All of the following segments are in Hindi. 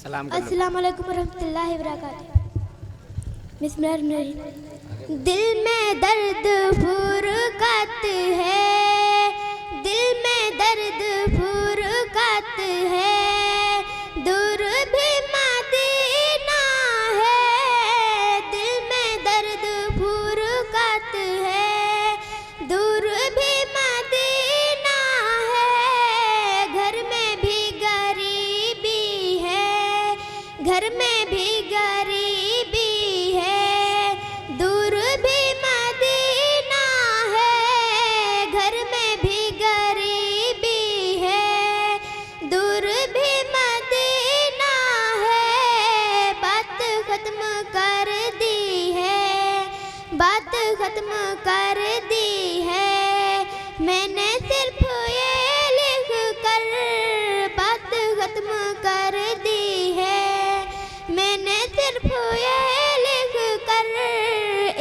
अस्सलाम वालेकुम रहमतुल्लाहि व बरकातहू। बिस्मिल्लाहिर्रहमानिर्रहीम। दिल में दर्द फुरकत है, दिल में दर्द फुरकत है, दूर भी मदीना है। दिल में दर्द फुरकत है, दूर भी मदीना है। घर में भी गरीबी है, घर में भी गरीबी है, दूर भी मदीना है। घर में भी गरीबी है, दूर भी मदीना है। बात खत्म कर दी है, बात खत्म कर दी है, मैंने सिर्फ ये लिख कर बात खत्म कर दी है। मैंने सिर्फ ये लिख कर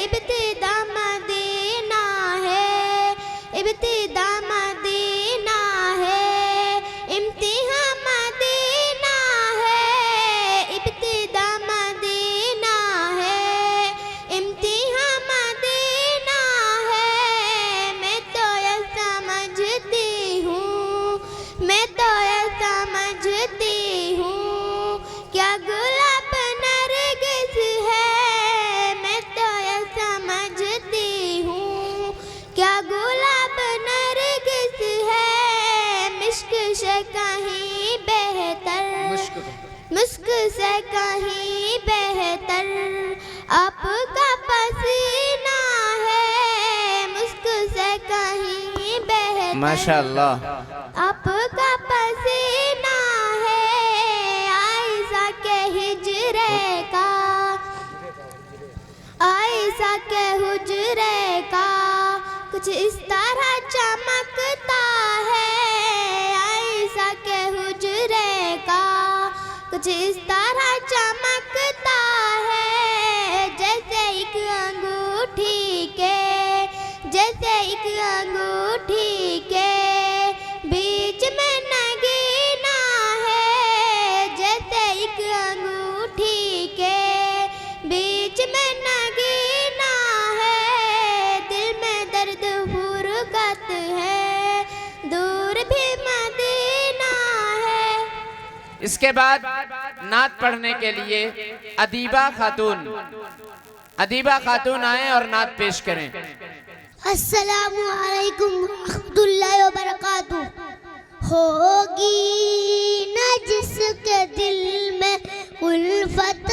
इब्तिदा मदीना है, इब्तिदा मदीना है, इम्तिहा मदीना है, इब्तिदा मदीना है, इम्तिहा मदीना है। मैं तो ये समझती हूँ, मैं तो ये समझती हूँ, क्या गुलाब नरगिस है। मैं तो ये समझती हूँ, क्या गुलाब नरगिस है। मिश्क से कहीं बेहतर, मुस्क से कहीं बेहतर आपका पसीना है। मुस्क से कहीं बेहतर माशाअल्लाह। आपका पसीना है। आयशा के हिजरे का, आयशा के हुजरे का कुछ इस तरह चमकता है। आयशा के हुजरे का कुछ इस तरह चमकता है, जैसे एक अंगूठी के, जैसे एक अंगूठी के बीच में नगीना है। जैसे एक अंगूठी के बीच में नगीना है। दिल में दर्द फुरकत है, दूर भी मदीना है। इसके बाद नात पढ़ने के लिए अदीबा खातून आए और नात पेश करें। अस्सलामु अलैकुम रहमतुल्लाहि व बरकातहू। होगी न जिसके दिल में उल्फत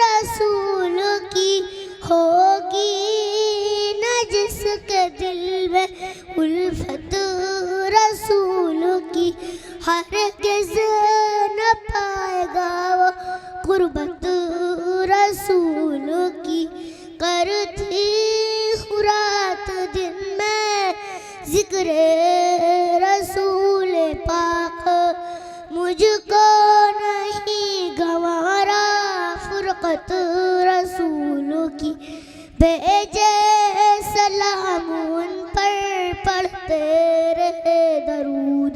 रसूल की, होगी न जिसके दिल में उल्फत रसूल की, हरगिज़ न पाएगा वो कुर्बत रसूल की। करती रात दिन में जिक्रे रसूल पाक, मुझको नहीं गंवारा फुरकत रसूल की। भेजे सलाम उन पर पढ़ते रहे दरूद,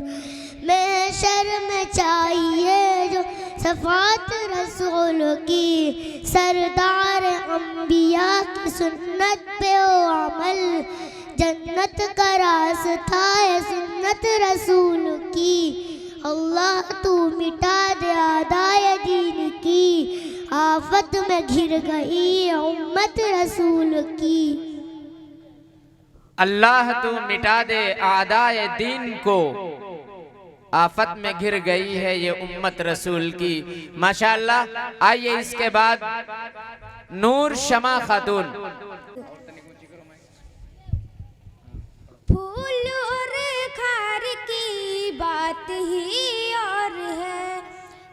मैं शर्म चाहिए जो सफ़ात रसूल की। सरदार अंबिया की सुन्नत पे ओ अमल, जन्नत का रास्ता है सुन्नत रसूल की। अल्लाह तू मिटा दे आदाए दीन की, आफत में घिर गई उम्मत रसूल की। अल्लाह तू मिटा दे आदाए दीन को, आफत में घिर गई है ये उम्मत रसूल की। माशाअल्लाह। आइए इसके बाद नूर शमा खातून। फूल और खार की बात ही और है,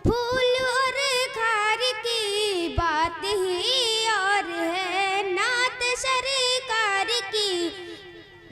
फूल और खार की बात ही और है, नात सरकार की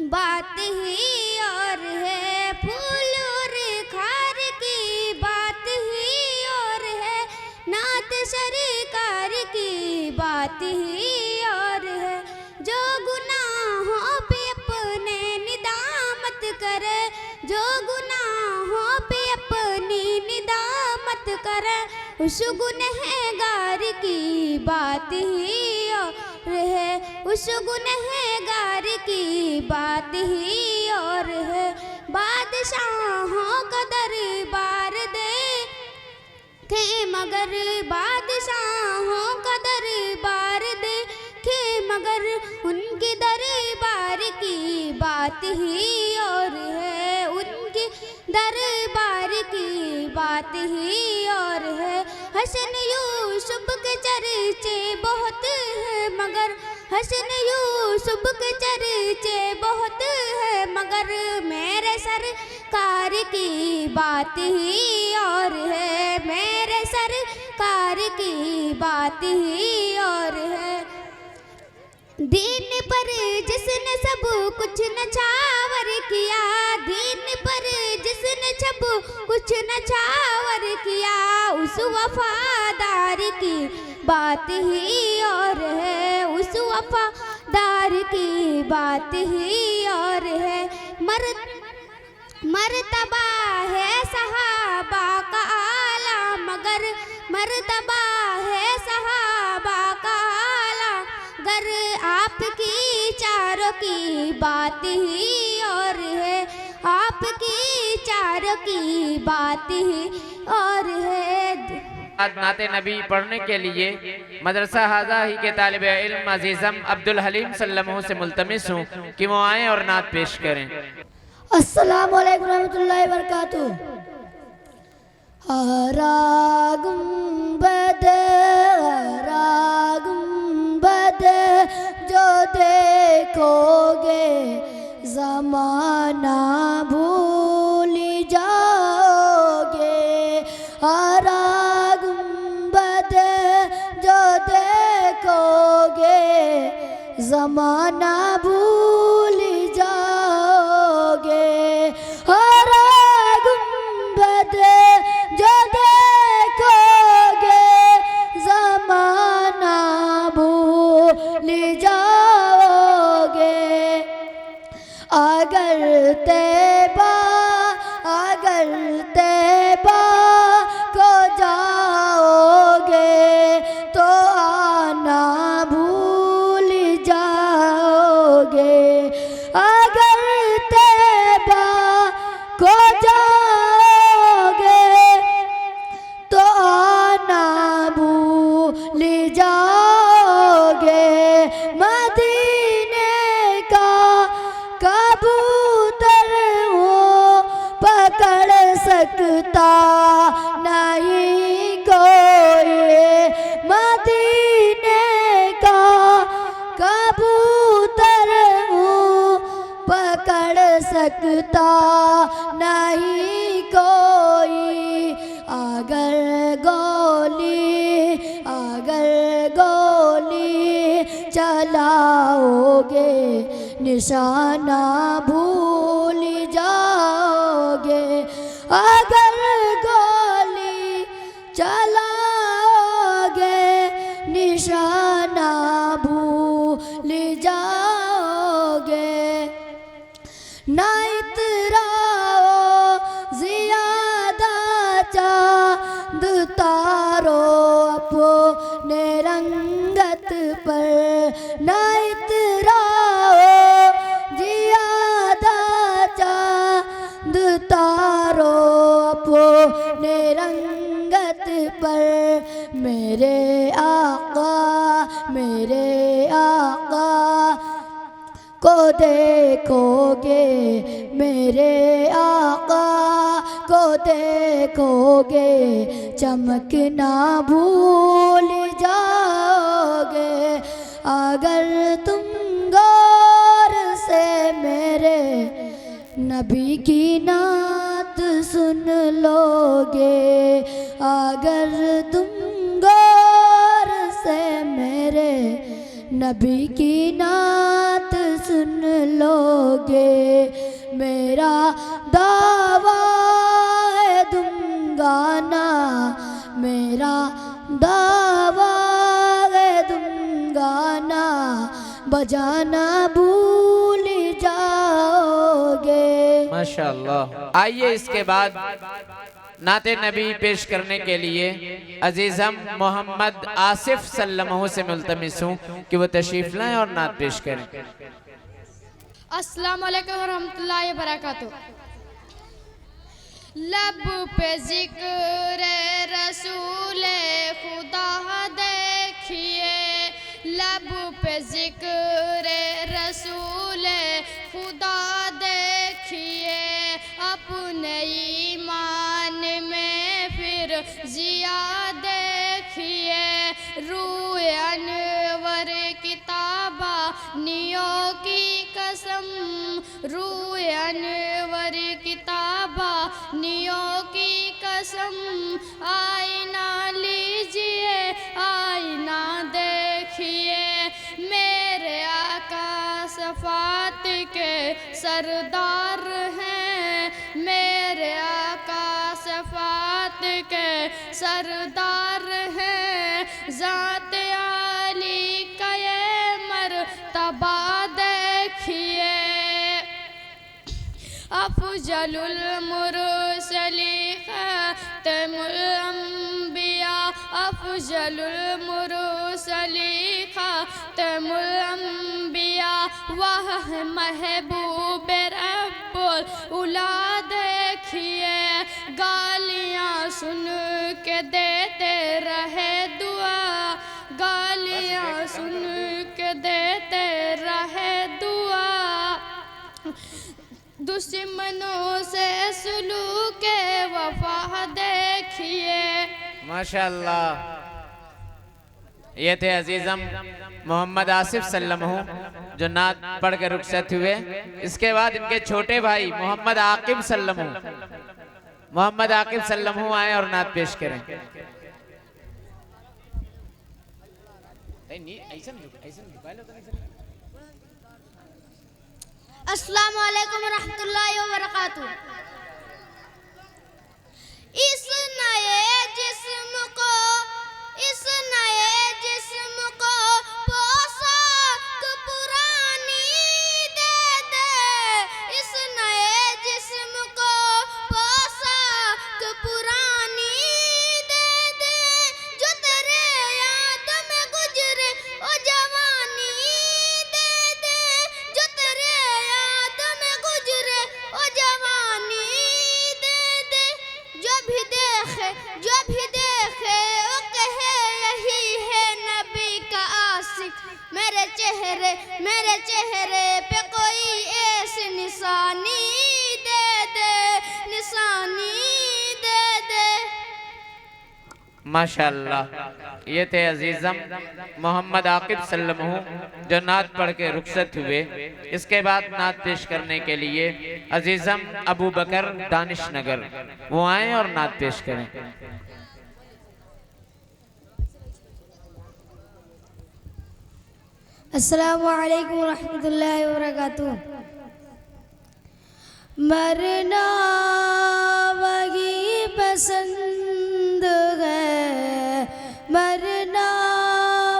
बात ही और है। फूल और खार की बात ही और है, नात सरकार की बात ही और है। जो गुनाहों पे अपने निदामत करे, जो गुनाहों पे अपनी निदामत करे, उस गुनहगार की बात ही और है, उस गुनहगार की बात ही और है। बादशाहों का दरबार देखे मगर, बादशाहों का दरबार देखे मगर, उनके दरबार की बात ही और है, उनके दरबार की बात ही और है। हसन यूसुफ के चर्चे बहुत है मगर, हसन यूसुफ के चर्चे बहुत है मगर, मेरे सरकार की बात ही और है, मेरे सरकार की बात ही और है। दीन पर जिसने सब कुछ नछावर किया, दीन पर जिसने सब कुछ नछावर किया, उस वफादार की बात ही और है, उस वफादार की बात ही और है। मर्तबा है सहाबा का आला मगर, मर्तबा है सहाबा का आला गर, आपकी चारों की बात ही और है, आपकी चारों की बात ही और है। नाते नबी पढ़ने के लिए मदरसा हाजा ही के तालिब इल्म अजीज़म अब्दुल हलीम सल्लमों से मुल्तमिस हूँ कि वो आएँ और नात पेश करें। अस्सलामु अलैकुम रहमतुल्लाहि व बरकातुहू। हरा गुंबद जो देखोगे ज़माना भूल जाओगे, हरा गुंबद जो देखोगे ज़माना भूल जाओगे, हरा गुंबद जो देखोगे ज़माना भूल जाओगे। अगर तैबा को जाओगे तो आना भूल जाओगे, अगर तैबा को जाओगे तो आना भूल जाओगे। मदीने का कबूतर हो पकड़ सकता नहीं कोई, मदीने का कबूतर हो पकड़ सकता नहीं कोई। अगर गोली चलाओगे निशाना भूल जाओगे, अगर गोली चलाओगे निशाना भूल जाओगे। ना इतराओ ज़ियादा चाँद तारो अपने रंगत पर, ना इतराओ ज़ियादा चाँद तारो अपने रंगत पर। मेरे आका को देखोगे, मेरे आका को देखोगे चमकना भूल जाओगे। अगर तुम गौर से मेरे नबी की नात सुन लोगे, अगर तुम गौर से मेरे नबी की नात सुन लोगे, मेरा दावा है दूंगा ना, मेरा दावा है दूंगा ना, बजाना भूल जाओगे। माशाअल्लाह। आइए इसके बाद नाते नबी पेश करने के लिए अजीज़म मोहम्मद आसिफ सल्लमहु से मुल्तमिस हूँ कि वो तशरीफ़ लाएं और नात पेश करें। अस्सलाम वालेकुम रहमतुल्लाहि बरकातुहू। लब पे जिक्र रसूल खुदा देखिए, लब पे जिक्र रसूल खुदा देखिए, अपने ईमान में फिर जिया देखिए, रूए अनवर किताबा नियों की कसम, रूए अनवर किताबा नियों की कसम, आईना लीजिए आईना देखिए, मेरे आका सफ़ात के सरदार हैं, मेरे आका सफ़ात के सरदार हैं, ज़ात आली का ये मर्तबा देखिए, अफ़ज़लुल मुरसलीन ख़ातमुल अंबिया, अफ़ज़लुल मुरसलीन ख़ातमुल अंबिया, वह महबूब रब्बुल उला देखिए, गालियाँ सुन के देते रहे दुआ, गालियाँ सुन के देते रहे दुआ, दुश्मनों से सुलूक वफा देखिए। माशाअल्लाह। ये थे अजीज़म मोहम्मद आसिफ सल्लमहु जो नात पढ़ के रुखसत हुए। इसके बाद इनके छोटे भाई मोहम्मद आकिब सल्लमहु, मोहम्मद आकिब सल्लमहु आए और नात पेश करें। अस्सलाम वालेकुम रहमतुल्लाहि व बरकातुहू। इस नए जिस्म को, इस नए जिस्म को पोशाक पुरानी दे दे, इस नए जिस्म को पोशाक पुरानी दे दे, जो तेरे याद में गुजरे ओ जवानी दे दे, जो तेरे याद में गुजरे ओ जवानी दे दे, जो भी देखे ओ कहे यही है नबी का आशिक, मेरे चेहरे पे कोई ऐसी निशानी दे दे, निशानी दे दे। माशाअल्लाह। ये थे अजीज़म मोहम्मद आकिब सल्लमहु जो नात पढ़ के रुखसत हुए। इसके बाद नात पेश करने के लिए अजीज़म अबू बकर दानिश नगर वो आए और नात पेश करें। अस्सलामु अलैकुम रहमतुल्लाहि व बरकातुहू। मरना वही पसंद है, मरना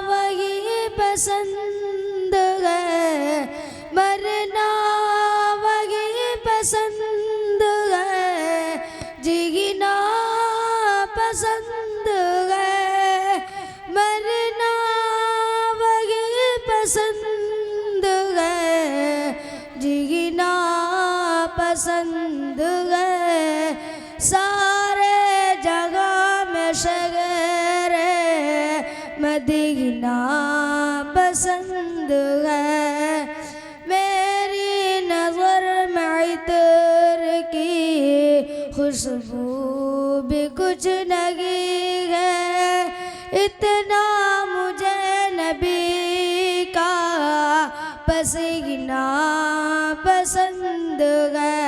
वही पसंद है, मरना वही पसंद है, जीना पसंद है, मरना वही पसंद है, जीना पसंद है, सारे जगह में शहर मदीना पसंद है, मेरी नज़र में इतर की खुशबू भी कुछ नहीं है, इतना मुझे नबी का पसीना पसंद है,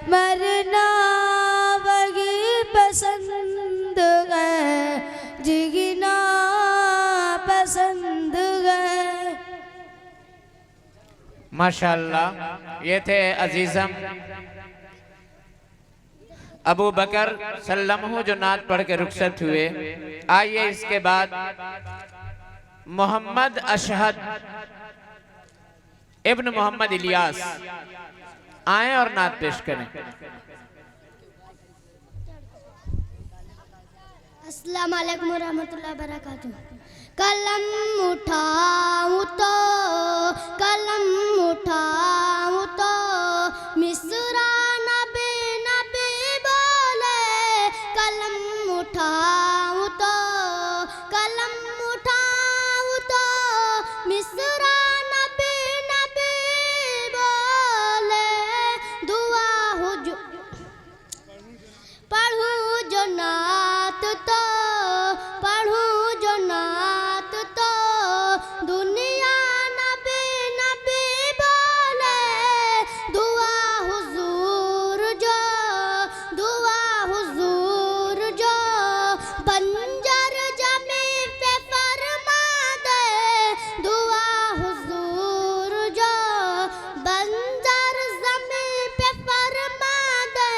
मरना वही पसंद है, जीना पसंद है। माशाअल्लाह। ये थे अजीज़म अबू बकर सल्लमहु जो नात पढ़ के रुखसत हुए। आइए इसके बाद मोहम्मद अशहद इब्न मोहम्मद इलियास आए और नात पेश करें। अस्सलाम वालेकुम रहमतुल्लाहि वबरकातुहू। कलम उठाऊं तो मिसरा नबी नबी बोले। कलम उठाऊं तो मिसरा नबी नबी बोले। दुआ हो जो पढ़ूं जो नात तो दुनिया नबी नबी बोले। दुआ हुजूर जो बंजर जमी पे फरमा दे। दुआ हुजूर जो बंजर जमी पे फरमा दे।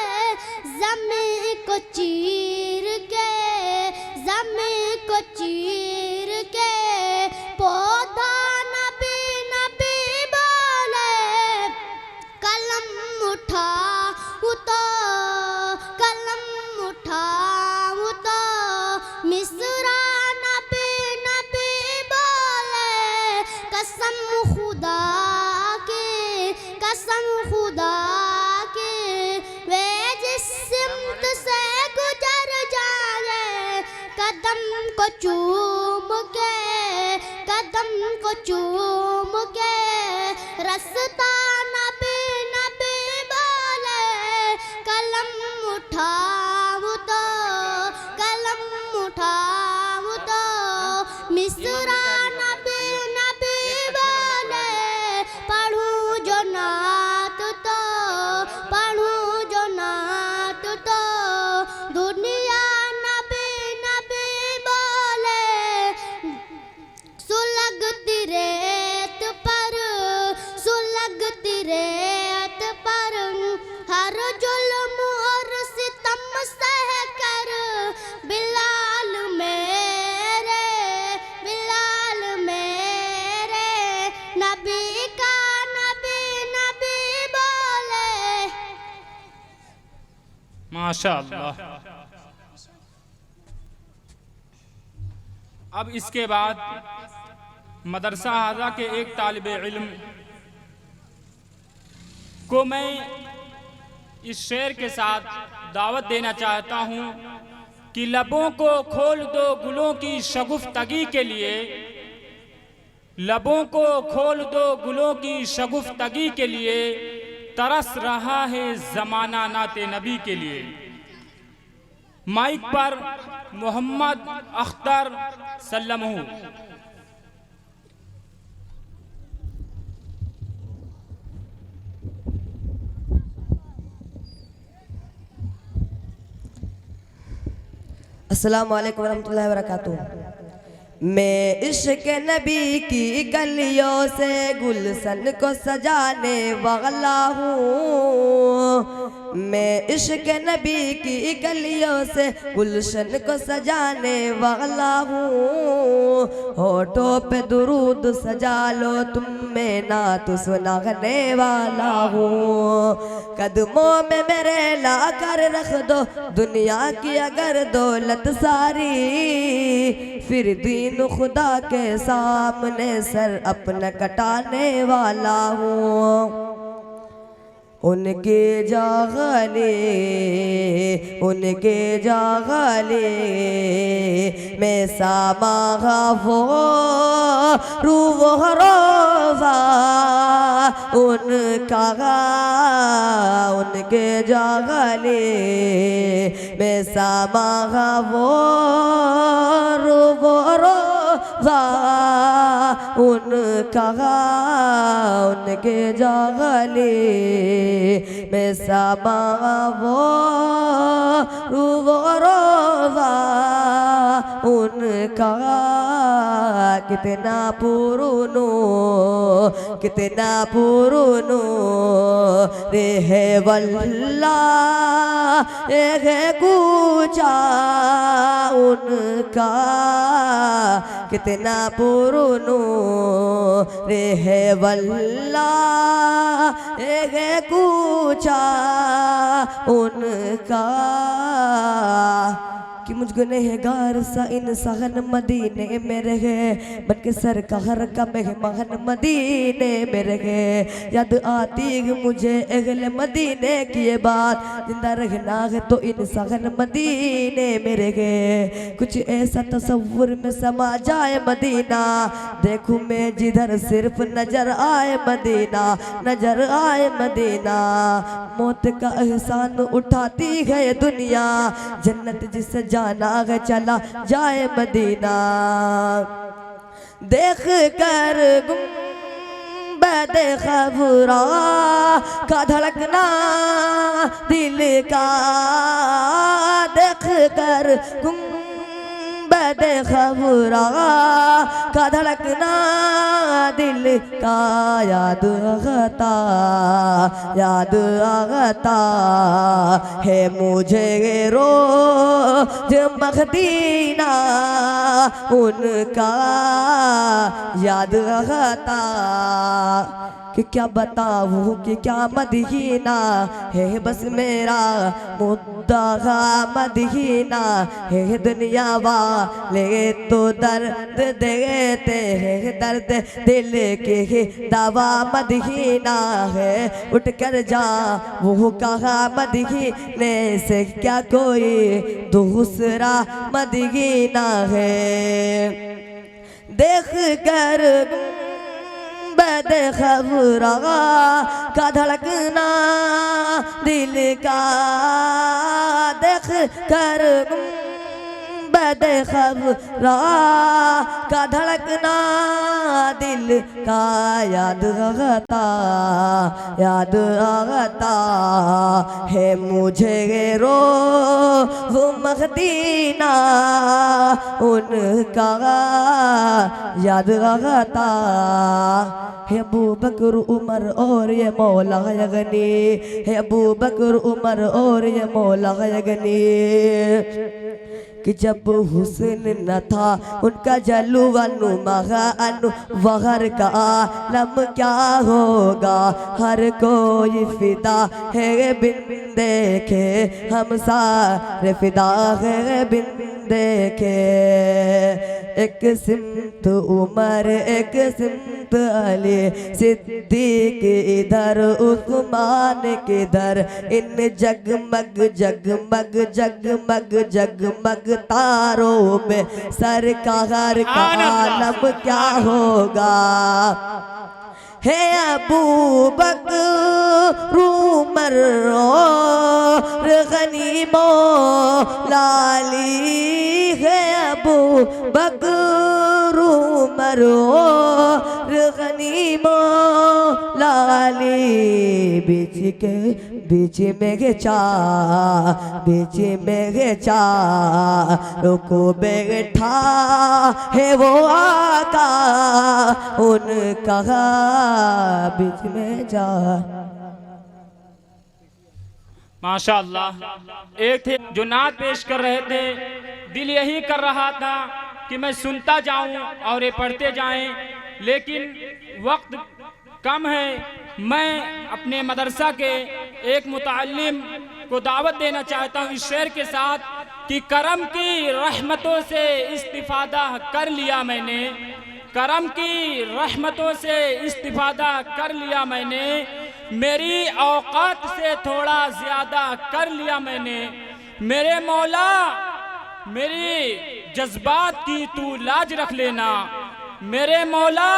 जमी को चीर के पौधा नबी नबी बोले। कलम उठाऊं तो मिसरा नबी नबी बोले। कसम खुदा की वे जिस सिमत से गुजर जाए। कदम को चूम के रास्ता नबी नबी बोले। कलम उठाऊं तो मिसरा नबी नबी बोले। पढ़ूं जो नात तो दुनिया नबी नबी बोले। सुलगती रेत पर हर जुल्म और सितम सह कर। बिलाल मेरे नबी का नबी बोले। माशाअल्लाह। अब इसके बाद मदरसा हाजा के एक तालिबे इल्म को मैं इस शेर के साथ दावत देना चाहता हूँ कि लबों को खोल दो गुलों की शगुफ्तगी के लिए। लबों को खोल दो गुलों की शगुफ्तगी के लिए। तरस रहा है जमाना नाते नबी के लिए। माइक पर मोहम्मद अख्तर सल्लमहू। अस्सलाम वालेकुम रहमतुल्लाहि वबरकातुहू। मैं इश्क नबी की गलियों से गुलशन को सजाने वाला हूँ। मैं इश्क नबी की गलियों से गुलशन को सजाने वाला हूँ। होठों पे दुरूद सजा लो तुम, मैं नात सुनाने वाला हूँ। कदमों में मेरे ला कर रख दो दुनिया की अगर दौलत सारी। फिर दीन खुदा के सामने सर अपना कटाने वाला हूँ। उनके जागले मैं सामा वो रूह रोज़ा उनके जागले मैं सामा वो रूह रोज़ा उनके जागले मैं सामा वो रोज़ा उनका। कितना पुरनो रे है वल्ला है कूचा उनका। कितना पुरनो रे है वल्ला है कूचा उनका। कि मुझ गुनहगार सा इंसान मदीने में रहे, बन के सरकार का मेहमान मदीने में रहे। याद आती है मुझे अगले मदीने की ये बात, जिंदा रहना है तो इंसान मदीने में रहे। कुछ ऐसा तस्वुर में समा जाए मदीना, देखूं मैं जिधर सिर्फ नजर आए मदीना, नजर आए मदीना। मौत का एहसान उठाती है ये दुनिया, जन्नत जिसे जाना है चला जाए मदीना। देख कर गुंबद खबरा का धड़कना दिल का, देख कर गुंबद खबरा का धड़कना दिल का, याद आता है मुझे रोज मदीना, उनका याद आता। कि क्या बताऊँ कि क्या मदीना है बस मेरा मुद्दा मदीना है। दुनिया वाले तो दर्द देते हैं, दर्द दिल के दवा मदीना है। उठ कर जा वो कहा मदीने से क्या कोई दूसरा मदीना है। देख कर बद खबरा का धड़कना दिल का, देख कर बद खबरा का धड़कना दिल का, याद आता है मुझे रोज़ मदीना, उनका याद आता है। अबू बकर उमर और ये मौला गनी है, अबू बकर उमर और ये मौला गनी। कि जब हुस्न न था उनका जलवा नुमा अनवर का आलम क्या होगा। हर कोई फिदा है बिन देखे, हम सारे फिदा है बिन देखे। एक सिमत उमर एक सिमत अली सिद्दीक इधर उस्मान किधर, इन जगमग जगमग जगमग जगमग तारों में सरकार का आलम क्या होगा। है अबू बकर उमर और गनी मौला अली, है अबू बकर उमर और गनी मौला अली। बीच में चा रुको बैठा है वो आका, उनका बीच में जा। माशाअल्लाह। एक थे जो नात पेश कर रहे थे, दिल यही कर रहा था कि मैं सुनता जाऊं और ये पढ़ते जाएं, लेकिन वक्त कम है। मैं अपने मदरसा के एक मुताल्लिम को दावत देना चाहता हूं इस शेर के साथ कि करम की रहमतों से इस्तिफादा कर लिया मैंने, करम की रहमतों से इस्तिफादा कर लिया मैंने, मेरी औकात से थोड़ा ज्यादा कर लिया मैंने। मेरे मौला मेरी जज्बात की तू लाज रख लेना, मेरे मौला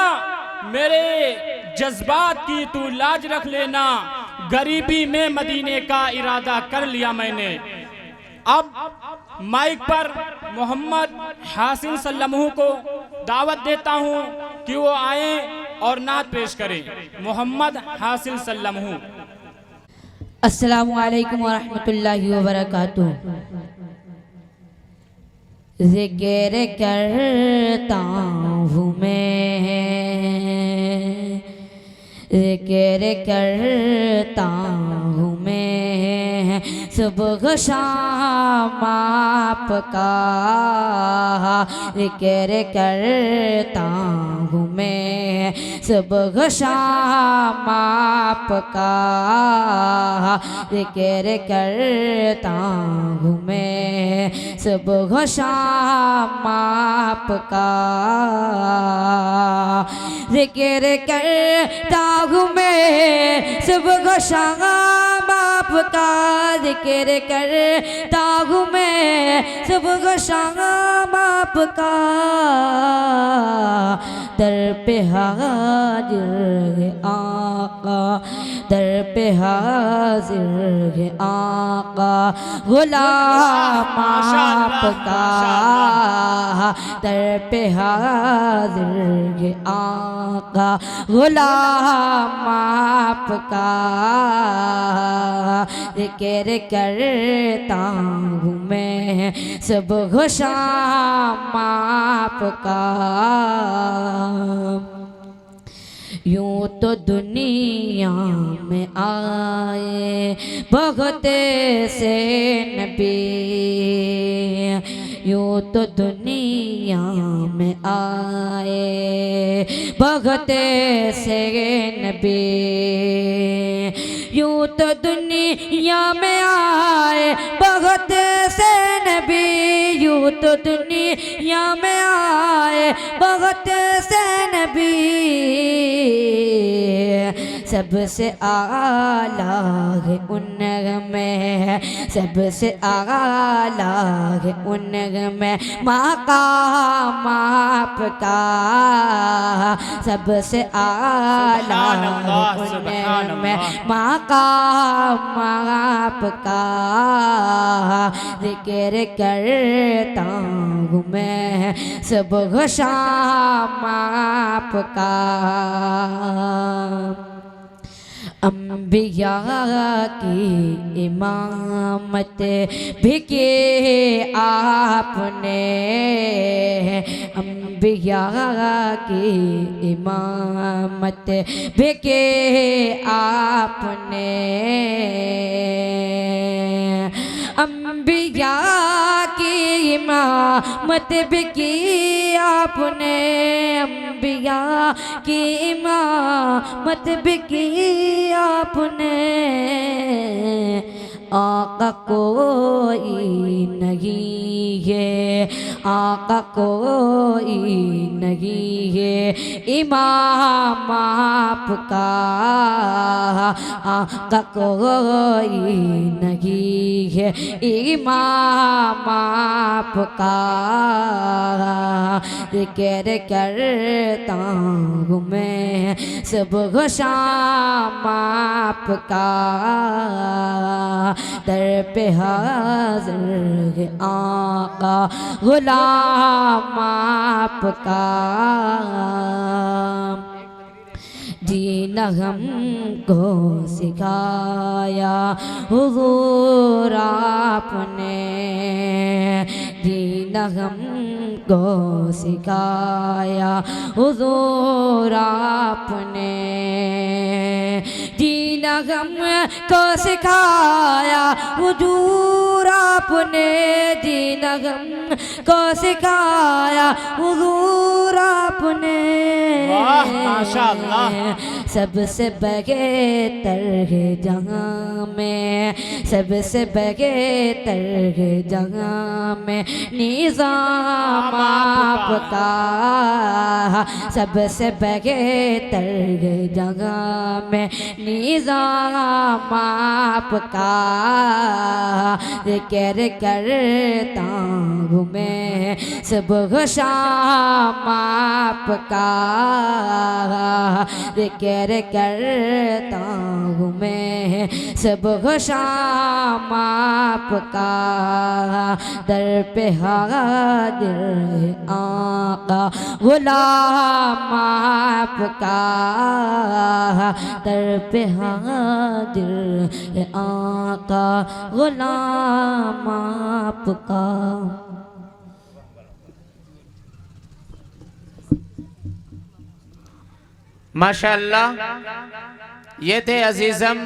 मेरे जज्बात की तू लाज रख लेना। गरीबी में मदीने का इरादा कर लिया मैंने। अब माइक पर मोहम्मद हासिल सल्लमहू को दावत देता हूँ कि वो आए और नात पेश करें। मोहम्मद हासिल सल्लमहू। अस्सलामु अलैकुम व रहमतुल्लाहि व बरकातुहू। ज़िक्र करता हूँ मैं, ज़िक्र करता हूँ मैं सुबह शाम आपका, ज़िक्र करता हूँ मैं सुबह शाम आपका, ज़िक्र करता हूँ मैं सुबह शाम आपका जिक्र करता हूँ मैं सुबह शाम आपका जिक्र करता हूँ मैं सुबह शाम आपका दर पे हाजिर है आका दर पे हाजिर है आका गुलाम आपका दर पे हाजिर है आका गुलाम आपका जिक्र करता हूँ मैं सुबह शाम आपका। यूं तो दुनिया में आए बहुत से नबी, यूं तो दुनिया में आए बहुत से नबी, यूं तो दुनिया में आए बहुत से नबी, यूं तो दुनिया में आए बहुत से नबी, सबसे आला है उनमें, सबसे आला है उनमें मकाम आपका, सबसे आला है उनमें मकाम आपका जिक्र करता हूँ मैं सुबह शाम आपका। अम्बिया की इमामत भी की आपने, अम्बिया की इमामत भी की आपने, अम्बिया की इमामत भी की आपने, अम्बिया की इमामत भी की आपने, आका कोई नहीं है, आका कोई नहीं है, इमाम आपका आका कोई नहीं है, इमाम आपका जिक्र करता हूँ मैं सुबह शाम आपका, दर पे हाजिर है आका गुलाम आपका। जीना हमको सिखाया हुजूर आपने, जीना हमको सिखाया हुजूर आपने, जीना हमको सिखाया हुजूर आपने, जीना हमको सिखाया हुजूर आपने, माशाअल्लाह। सबसे बेहतर है जहाँ में, सबसे बेहतर है जहाँ में निज़ाम आपका, सबसे बेहतर है जहाँ में निज़ाम आपका जिक्र करता हूँ मैं सुबह शाम आपका, जिक्र करता हूँ मैं सुबह शाम आपका, दर पे हाजिर है आका गुलाम आपका, दर पे हाजिर है आका गुलाम आपका। माशाअल्लाह, ये थे अजीज़म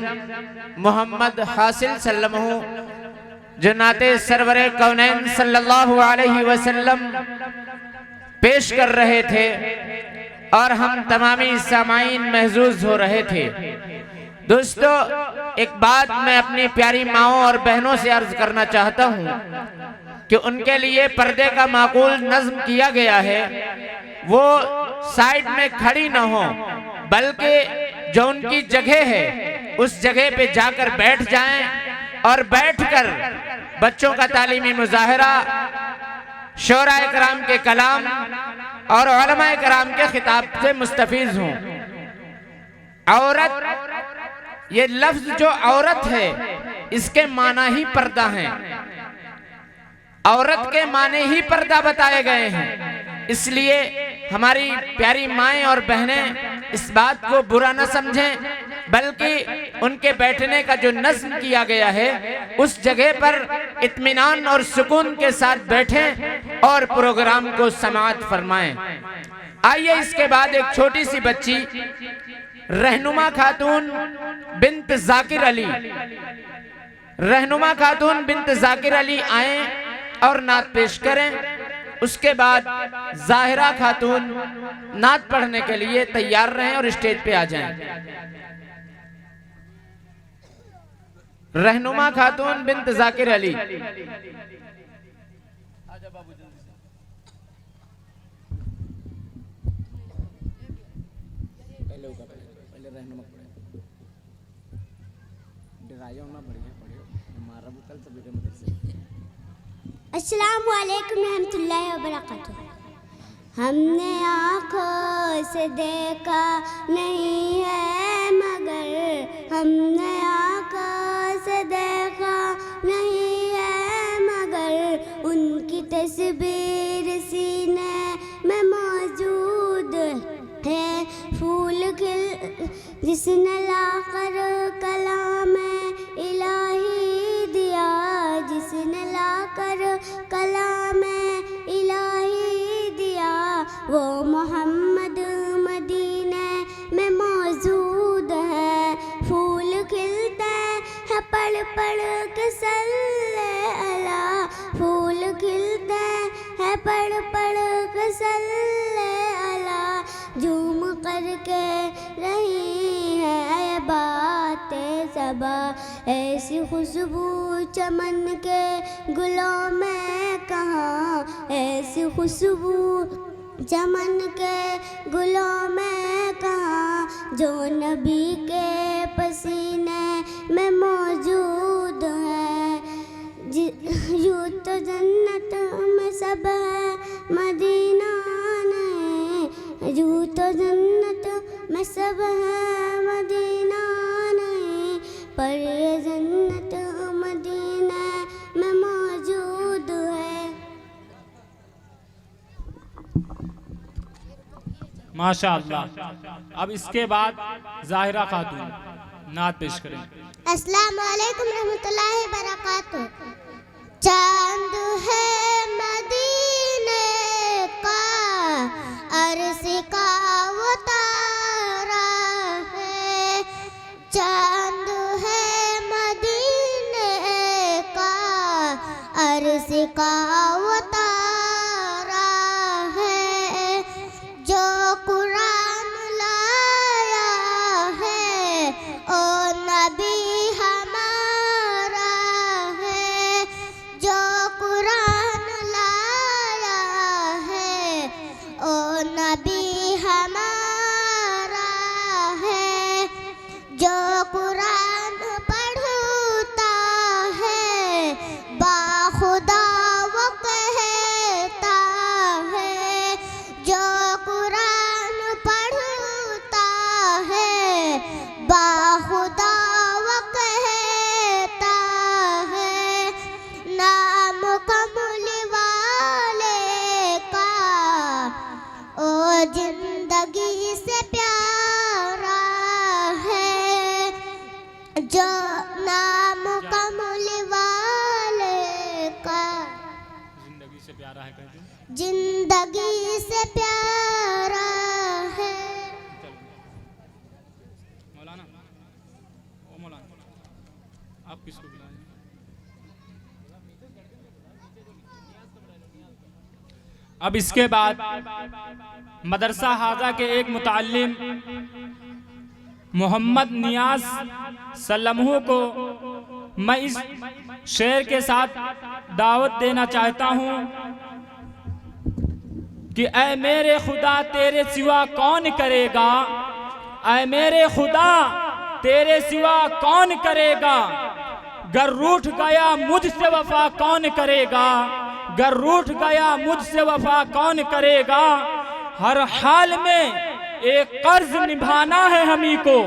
मोहम्मद हासिल सल्लमहु जो नाते सरवरे कौनैन सल्लल्लाहु अलैहि वसल्लम पेश कर रहे थे और हम तमामी सामाईन महजूज हो रहे थे। दोस्तों, एक बात मैं अपनी प्यारी माओं और बहनों से अर्ज करना चाहता हूँ कि उनके लिए पर्दे का माकूल नज्म किया गया है, वो साइड में खड़ी न हो, बल्कि जो उनकी जगह है उस जगह पे जाकर बैठ जाएं और बैठकर बच्चों का तालीमी मुजाहरा, शोराए कराम के कलाम और उलमाए कराम के खिताब से मुस्तफीज हों। औरत, ये लफ्ज जो औरत है इसके माना ही पर्दा है, औरत के माने ही पर्दा बताए गए हैं। इसलिए हमारी प्यारी माएं और बहनें इस बात को बुरा न समझें, बल्कि उनके बैठने का जो नज़्म किया गया है उस जगह पर इत्मीनान और सुकून के साथ बैठें और प्रोग्राम को समाअत फरमाएं। आइए इसके बाद एक छोटी सी बच्ची रहनुमा खातून बिन्त जाकिर अली, रहनुमा खातून बिन्त जाकिर अली आए और नात पेश करें। उसके बाद जाहिरा खातून नात पढ़ने के लिए तैयार रहें और स्टेज पे आ जाएं। रहनुमा खातून बिन्त जाकिर अली। अस्सलामु अलैकुम रहमतुल्लाहि व बरकातुहू। हमने आँखों से देखा नहीं है मगर, हमने आँखों से देखा नहीं है मगर, उनकी तस्वीर सीने में मौजूद है। फूल खिल जिसने लाकर कलाम इलाही दिया, जिसने लाकर कलाम इलाही दिया, वो मोहम्मद मदीने में मौजूद है। फूल खिलते हैं पढ़ पढ़ के सल्ले अला, फूल खिलते हैं पढ़ पढ़ के सल्ले अला, झूम करके रही है बातें सबा, ऐसी खुशबू चमन के गुलों में कहाँ, ऐसी खुशबू चमन के गुलों में कहाँ, जो नबी के पसीने में मौजूद है। यूं तो जन्नत में सब है मदीना नहीं, यूं तो जन्नत में सब है मदीना नहीं, पर ये जन्नत मदीना में मौजूद है। माशाअल्लाह। अब इसके बाद जाहिरा खातून नात पेश करें। अस्सलामु अलैकुम रहमतुल्लाहि बरकातुहू। चांद है मदीने का, अर्श का वो तारा है, चांद है मदीने का, अर्श का वो तारा है, जो कुरान लाया है ओ नबी हमारा है, जो कुरान लाया है ओ नबी हमारा है, जो कुरान पढ़ता है बाखुदा वो कहता है, जो कुरान पढ़ता है बाखुदा वो कहता है। नाम कमल वाले का ओ जिंदगी से प्यारा है, जो नाम कमल वाले का जिंदगी से प्यारा है, जिंदगी से प्यारा है। मौलाना, ओ मौलाना, आप किसको बुलाएं? अब इसके बाद मदरसा हाजा के एक मुताल्लिम मोहम्मद नियाज सल्लमहू को मैं इस शेर के साथ दावत देना चाहता हूँ कि ऐ मेरे खुदा तेरे सिवा कौन करेगा, ऐ मेरे खुदा तेरे सिवा कौन करेगा, गर रूठ गया मुझसे वफा कौन करेगा, गर रूठ गया मुझसे वफा कौन करेगा। हर हाल में एक कर्ज निभाना है हमी को,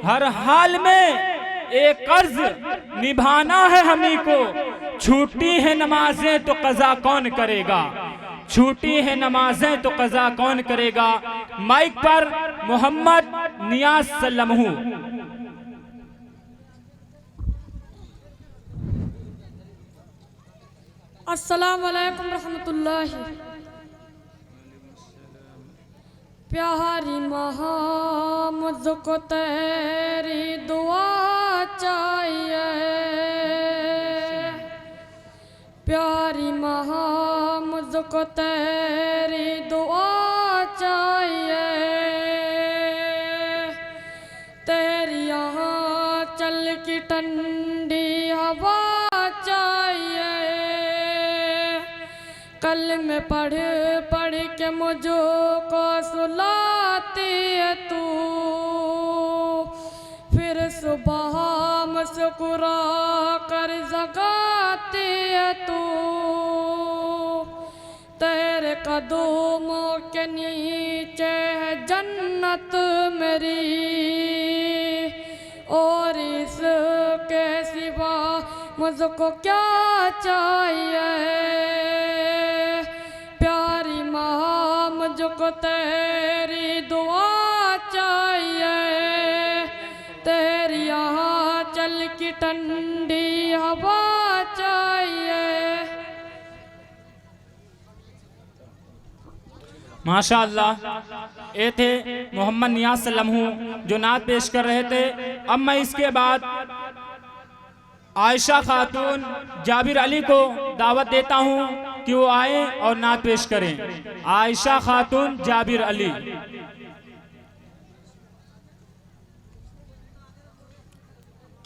हर हाल में एक कर्ज निभाना है हमी को। छूटी है नमाजें तो कज़ा कौन करेगा, छूटी है नमाजें तो कज़ा कौन करेगा। माइक पर मोहम्मद नियाज सल्लमहू। अस्सलाम वालेकुम रहमतुल्लाहि। प्यारी माँ मुझको तेरी दुआ चाहिए, प्यारी माँ मुझको तेरी दुआ चाहिए, तेरी यहाँ चल की ठंडी हवा चाहिए। कल में पढ़ पढ़ के मुझको सुलाती है तू, फिर सुबह मुस्कुरा कर जगाती है तू। तेरे कदमों के नीचे है जन्नत मेरी, और इसके सिवा मुझको क्या चाहिए। प्यारी माँ मुझको तेरी दुआ चाहिए, तेरी यहाँ चल की ठंडी हवा चाहिए। माशाअल्लाह, ये थे मोहम्मद नियाज सल्लमहू जो नात पेश कर रहे थे। अब मैं इसके बाद आयशा खातून जाबिर अली को दावत देता हूँ कि वो आए और नात पेश करें। आयशा खातून जाबिर अली।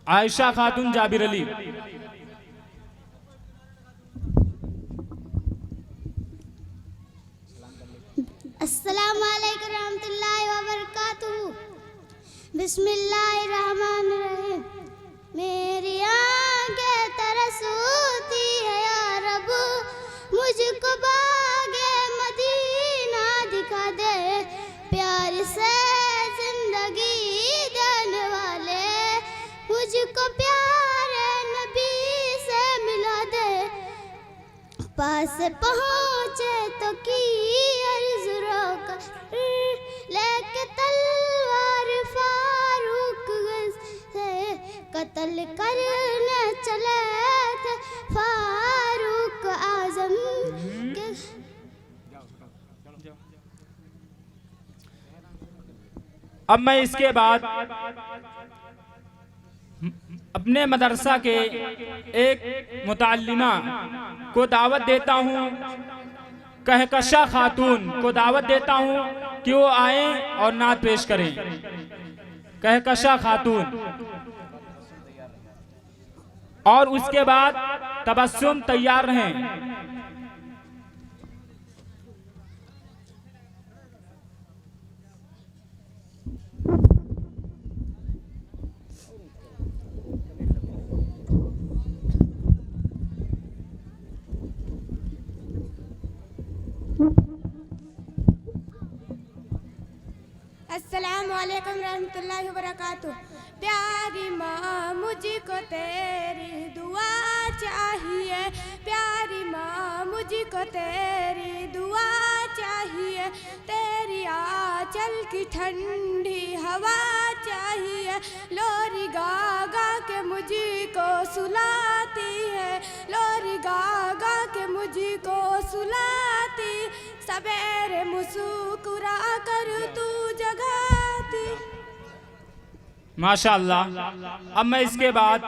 आयशा खातून जाबिर अली। अस्सलामु अलैकुम रहमतुल्लाहि व बरकातुहू। बिस्मिल्लाहिर्रहमानिर्रहीम। मेरी आंखें तरसती है या रब, मुझको बागे मदीना दिखा दे। प्यार से जिंदगी देने वाले, मुझको प्यारे नबी से मिला दे। पास पहुँचे तो की अर्ज़ रोकर, लेके तलवार फारूक से कत्ल करने चले थे फारूक आजम के। अब मैं इसके बाद अपने मदरसा के एक मुताल्लिमा को दावत देता हूँ, कहकशा खातून को दावत देता हूँ कि वो आए और नात पेश करें। कहकशा खातून। और उसके बाद तबस्सुम तैयार रहें। अस्सलामु अलैकुम रहमतुल्लाहि व बरकातुहू। प्यारी माँ मुझको तेरी दुआ चाहिए, प्यारी माँ मुझको तेरी दुआ चाहिए। तेरी आंचल की ठंडी हवा चाहिए। लोरी गा गा के मुझको सुलाती है, लोरी गा गा के मुझको सुलाती। सवेरे मुस्कुरा कर तू जगाती। माशाअल्लाह। अब मैं इसके बाद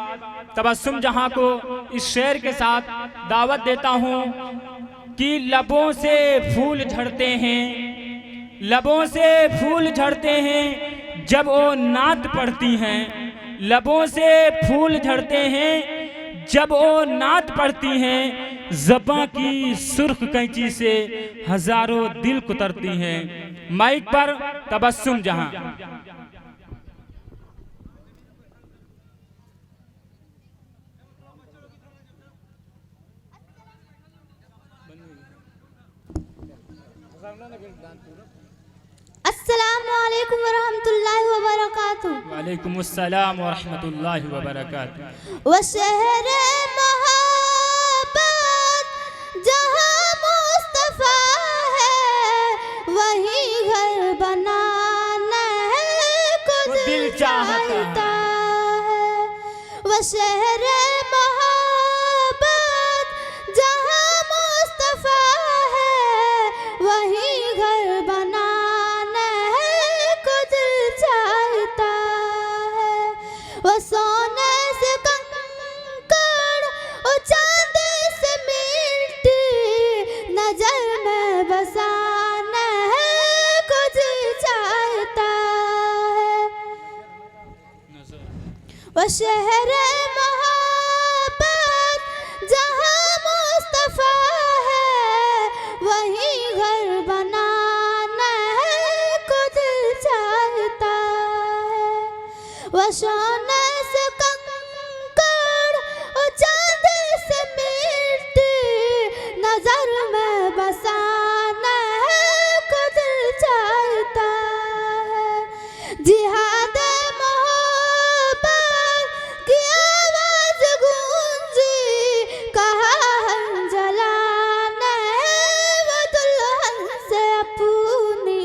तबस्सुम जहां को इस शेर के साथ दावत देता हूं कि लबों से फूल झड़ते हैं, लबों से फूल झड़ते हैं जब वो नात पढ़ती हैं। लबों से फूल झड़ते हैं जब वो नात पढ़ती हैं ज़बां की सुर्ख कैंची से हजारों दिल कुतरती हैं। माइक पर तबस्सुम जहां। अस्सलामु अलैकुम वरहमतुल्लाहि वबरकातुहू। वालेकुम अस्सलाम व रहमतुल्लाहि व बरकातुहू। वो शहरे मोहब्बत जहाँ मुस्तफा है, वही घर बनाने को दिल चाहता है। वो शहरे मोहब्बत जहाँ मुस्तफा है, वही घर बनाने को दिल चाहता है। वो सोने से कंकड़ और चांदी से मिट्टी नजर में बसाने को दिल चाहता है। वो शहर मोहब्बत जहाँ मुस्तफा है, वही घर बनाने को दिल चाहता है। वो सोने से कंकड़ और चांदी से मिट्टी नजर में बसाने को दिल चाहता है। जिहाद मोहब्बत की आवाज गूंजी, कहा हम जलाने वो दुल्हन से अपनी।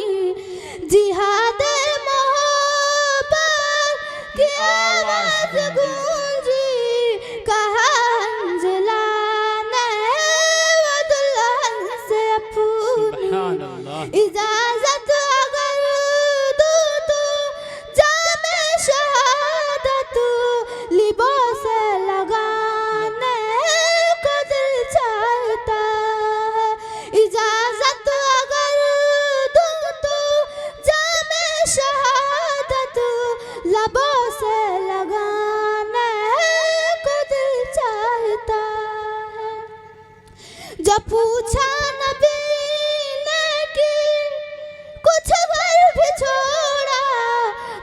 जिहाद मोहब्बत की आवाज गूंजी, कहा हम जलाने वो दुल्हन से अपनी। सुभान अल्लाह। इजाजत अगर दो तो जामे शहादत लिबास लगाने को दिल चाहता है। इजाजत अगर दो तो जामे शहादत लिबास लगाने को दिल चाहता है। जब पूछा नबी ने कि कुछ घर भी छोड़ा,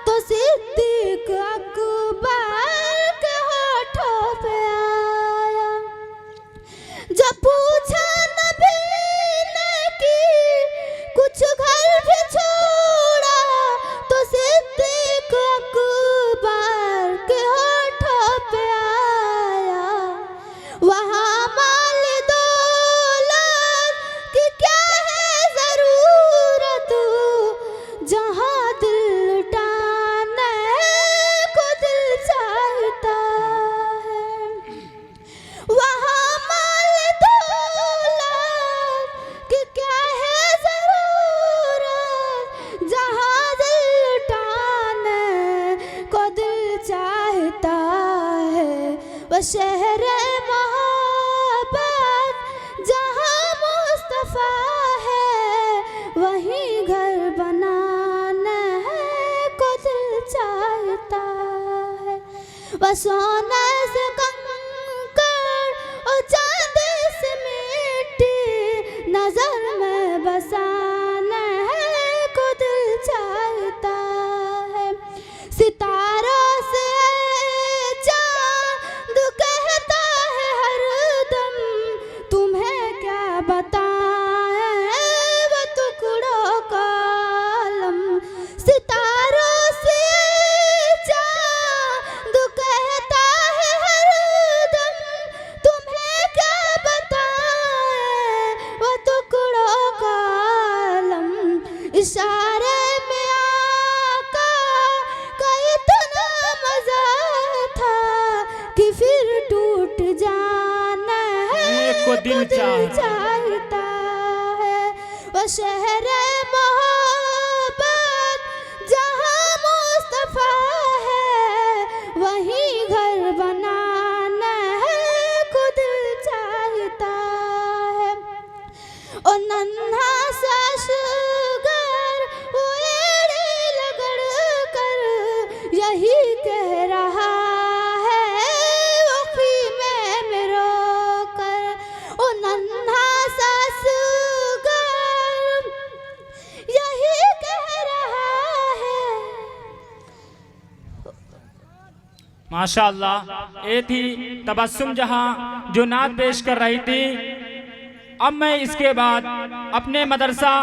तो सिद्दीक अकबर के होठों पे आया। जब पूछा नबी ने कि कुछ घर भी छोड़ा, तो सिद्दीक अकबर के होठों पे आया। वहाँ माल दौलत की क्या है जरूरत, जहाँ दिल लुटाने को दिल चाहता है। वहाँ माल दौलत की क्या है जरूरत, जहाँ दिल लुटाने को दिल चाहता है। वो शहर मोहब्बत जहाँ मुस्तफा है, वही घर बनाने को दिल चाहता है। वो सोने से कंकड़ और चांदी से मिट्टी नजर में बसाने को दिल चाहता है। सितारों से चांद कहता है हरदम, तुम्हें क्या बताएं वो टुकड़ों का आलम। सितारों से चांद कहता है हरदम, तुम्हें क्या बताएं वो टुकड़ों का आलम। इशारे में आका का इतना मजा था कि फिर टूट जाना को दिल चाहता है। वो शहर मोहब्बत जहाँ मुस्तफा है, वही घर बनाना को दिल चाहता है। ओ नन्हा सा असगर वो एड़े लगड़ कर यही कह रहा है, वो ख़ीमे माशाअल्लाह। ये थी तबस्सुम जहां जो नात पेश कर रही थी। अब मैं इसके बाद अपने मदरसा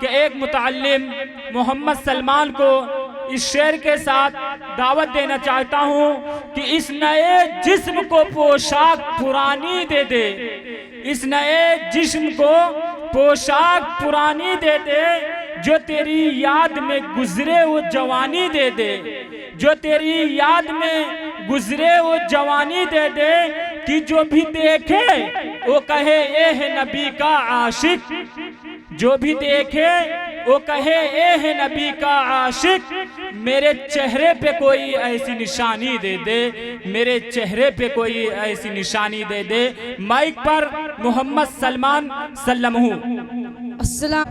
के एक मुतअल्लिम मोहम्मद सलमान को इस शेर के साथ दावत देना चाहता हूँ कि इस नए जिस्म को पोशाक पुरानी दे दे, इस नए जिस्म को पोशाक पुरानी दे दे, जो तेरी याद में गुजरे वो जवानी दे दे, जो तेरी याद में गुजरे वो जवानी दे दे, कि जो भी देखे वो कहे ये है नबी का आशिक, जो भी देखे वो कहे ये है नबी का आशिक। मेरे चेहरे पे कोई ऐसी निशानी दे दे, मेरे चेहरे पे कोई ऐसी निशानी दे दे। माइक पर मोहम्मद सलमान सल्लमहू। अस्सलाम।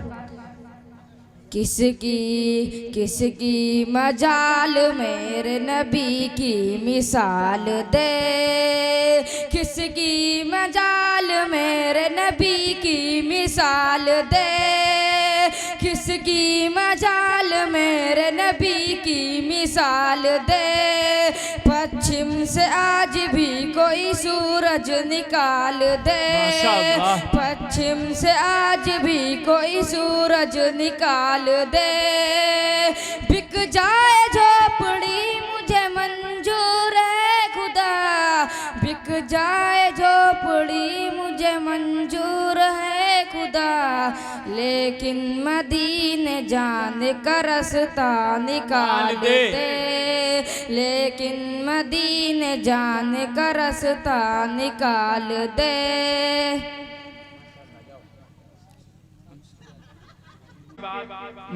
किसकी मजाल मेरे नबी की मिसाल दे, किसकी मजाल मेरे नबी की मिसाल दे, किसकी मजाल मेरे नबी की मिसाल दे। पश्चिम से आज भी कोई सूरज निकाल दे, पश्चिम से आज भी कोई सूरज निकाल दे। बिक जाए झोपड़ी मुझे मंजूर है खुदा, बिक जाए झोपड़ी मुझे मंजूर है खुदा, लेकिन मदीने जाने का रास्ता निकाल दे, लेकिन मदीने जाने का रास्ता निकाल दे।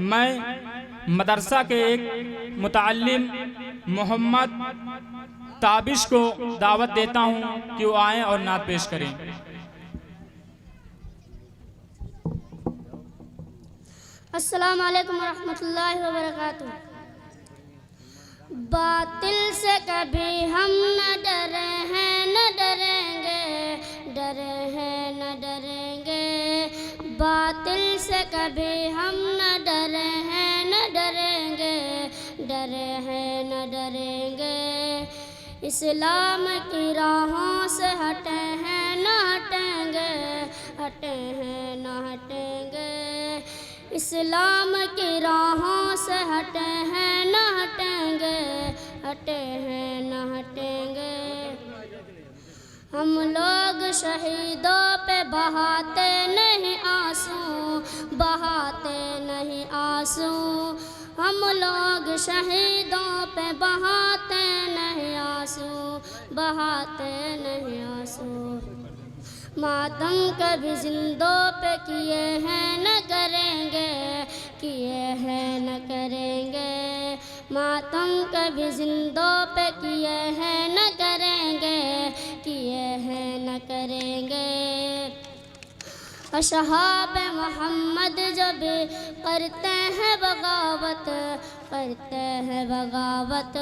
मैं मदरसा के एक मुतअल्लिम मोहम्मद ताबिश को दावत देता हूँ कि वो आएँ और नात पेश करें। अस्सलाम वालेकुम रहमतुल्लाहि व बरकातुहू। बातिल से कभी हम न डरे हैं न डरेंगे, डरे हैं न डरेंगे। बातिल से कभी हम न डरे हैं न डरेंगे, डरे हैं न डरेंगे। इस्लाम की राहों से हटे हैं न हटेंगे, हटे हैं न हटेंगे। इस्लाम की राहों से हटे हैं न हटेंगे, हटे हैं न हटेंगे। हम लोग शहीदों पे बहाते नहीं आंसू, बहाते नहीं आंसू। हम लोग शहीदों पे बहाते नहीं आंसू, बहाते नहीं आंसू। मातम कभी जिंदों पे किए हैं न करेंगे, किए हैं न करेंगे। मातम कभी जिंदों पे किए हैं न करेंगे, किए हैं न करेंगे। असहाब मोहम्मद जब करते हैं बगावत, करते हैं बगावत।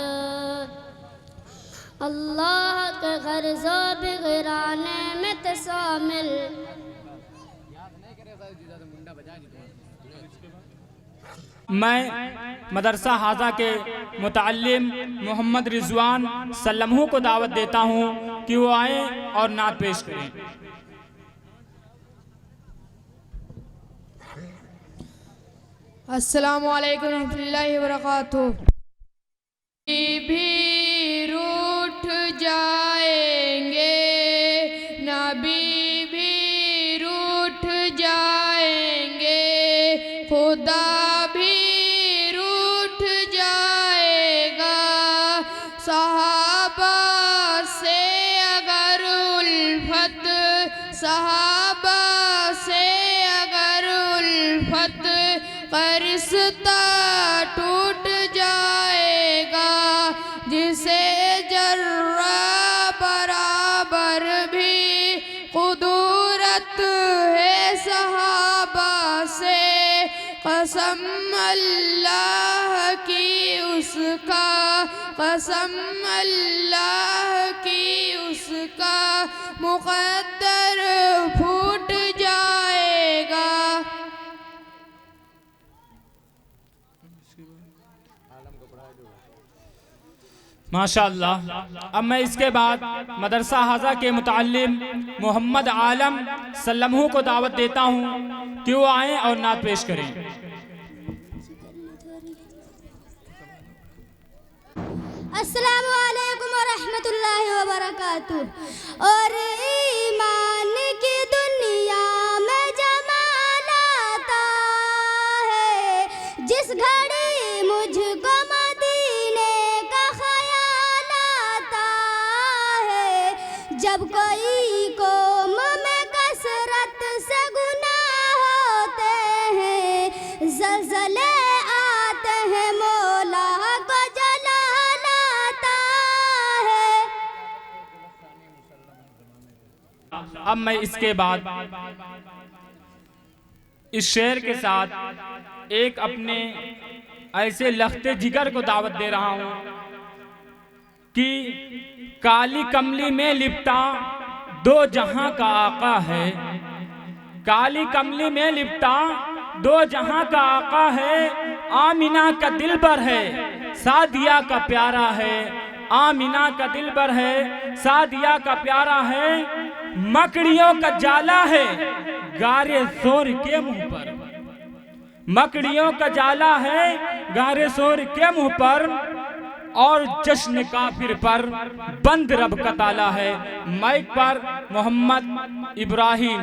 अल्लाह के गर्ज़ो बिगड़ाने में तशामिल। मैं मदरसा हाजा के मुतअल्लिम मोहम्मद रिजवान सल्लमहू को दावत देता हूँ कि वो आए और नात पेश करें। अस्सलामु अलैकुम रहमतुल्लाहि व बरकातुहू। भी रूठ जाएंगे, नबी भी रूठ जाएंगे, खुदा भी रूठ जाएगा। सहाबा से अगर उल्फत, सहाबा से अगर उल्फत का रिश्ता टूट जाएगा। जिसे जर्रा बराबर भी कुदरत है सहाबा से, कसम अल्लाह की उसका, कसम अल्लाह की उसका मुक़द्दर फूट जाएगा। माशाअल्लाह। अब मैं इसके बाद मदरसा हाजा के मुताल्लिम मोहम्मद आलम सल्लमहू को दावत देता हूँ कि वो आएँ और नात पेश करें। अस्सलामु अलैकुम व रहमतुल्लाहि व बरकातुहू। और ईमान की दुनिया में जमाल आता है, जिस घड़ी मुझको मदीने का ख्याल आता है। जब कोई कौम में कसरत से गुनाह होते हैं, ज़लज़ले आते हैं, मौला को जलाल आता है। अब मैं इसके बाद इस शेर के साथ एक अपने ऐसे लख्ते जिगर को दावत दे रहा हूं कि काली कमली में लिपटा दो जहां का आका है। काली कमली में लिपटा दो जहां का आका है। आमिना का दिलबर है, सादिया का प्यारा है। आमिना का दिलबर है, सादिया का प्यारा है। मकड़ियों का जाला है गारे सोर के मुंह पर। मकड़ियों का जाला है गारे सोर के मुंह पर। और जश्न काफिर पर बंद रब का ताला है। माइक पर मोहम्मद इब्राहिम।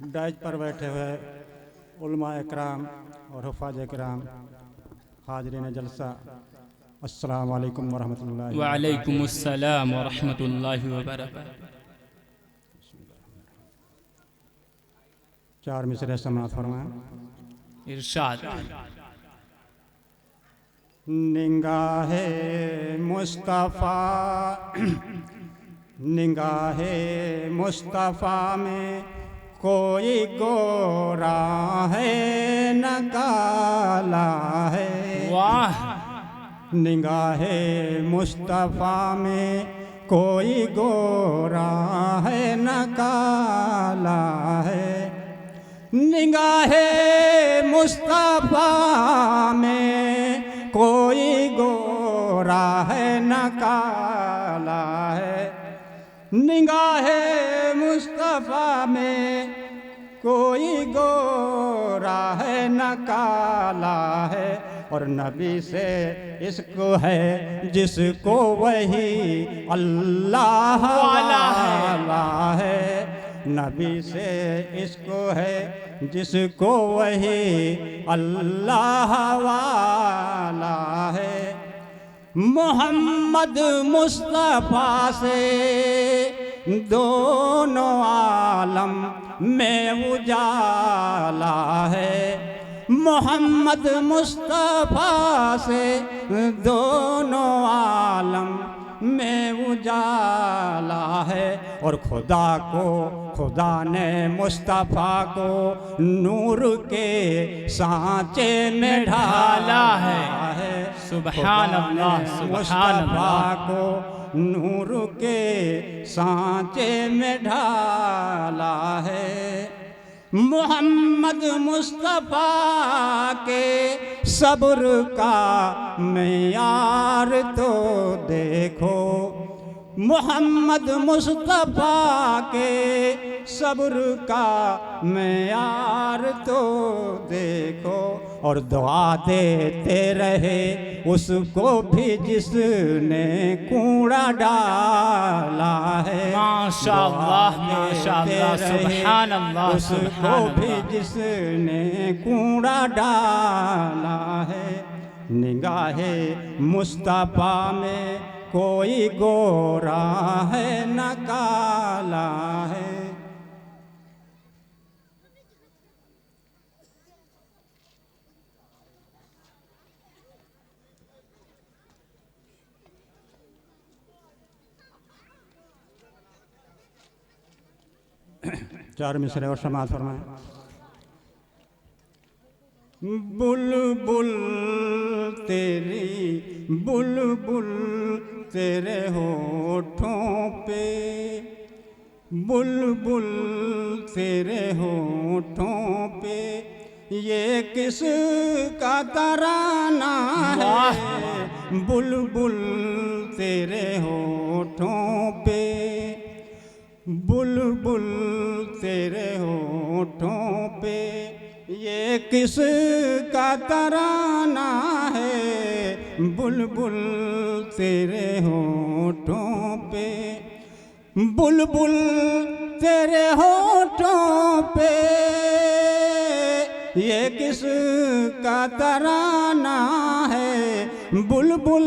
डाइज पर बैठे हुए उलमा इकराम और हुफ़ाज़ इकराम, हाज़रीन जलसा, अस्सलामु अलैकुम वरहमतुल्लाहि व अलैकुम अस्सलाम व रहमतुल्लाहि व बरकातुहू। 4 मिसरे समाअत फरमाएं। इरशाद। निगाहे मुस्तफ़ा, निगाहे मुस्तफ़ा में कोई गोरा है न काला है। वाह। निगाहे मुस्तफ़ा में कोई गोरा है न काला है। निगाहे मुस्तफ़ा में कोई गोरा है न काला है। निगाहे मुस्तफ़ा में कोई गोरा है न काला है। और नबी से इश्क है जिसको वही अल्लाह वाला है। नबी से इश्क है जिसको वही अल्लाह वाला है। मोहम्मद मुस्तफ़ा से दोनों आलम में उजाला है। मोहम्मद मुस्तफ़ा से दोनों आलम में उजाला है। और खुदा को, खुदा ने मुस्तफ़ा को नूर के सांचे में ढाला है। सुभान अल्लाह, सुभान अल्लाह। को नूर के सांचे में ढाला है। मोहम्मद मुस्तफ़ा के सब्र का मेयार तो देखो। मोहम्मद मुस्तफ़ा के सब्र का मेयार तो देखो। और दुआ देते रहे उसको भी जिसने कूड़ा डाला है। माशाअल्लाह, माशाअल्लाह, सुभान अल्लाह, उसको भी जिसने कूड़ा डाला है। निगाहे मुस्तफ़ा में कोई गोरा है न काला है। चार मिसरे और समाअत फरमाएं। बुलबुल तेरी, बुलबुल तेरे होठों पे बुलबुल तेरे होठों पे ये किस का तराना है। बुलबुल तेरे होठों पे, बुलबुल तेरे होठों पे ये किस का तराना है। बुलबुल तेरे होठों पे, बुलबुल तेरे होठों पे ये किस का तराना है। बुलबुल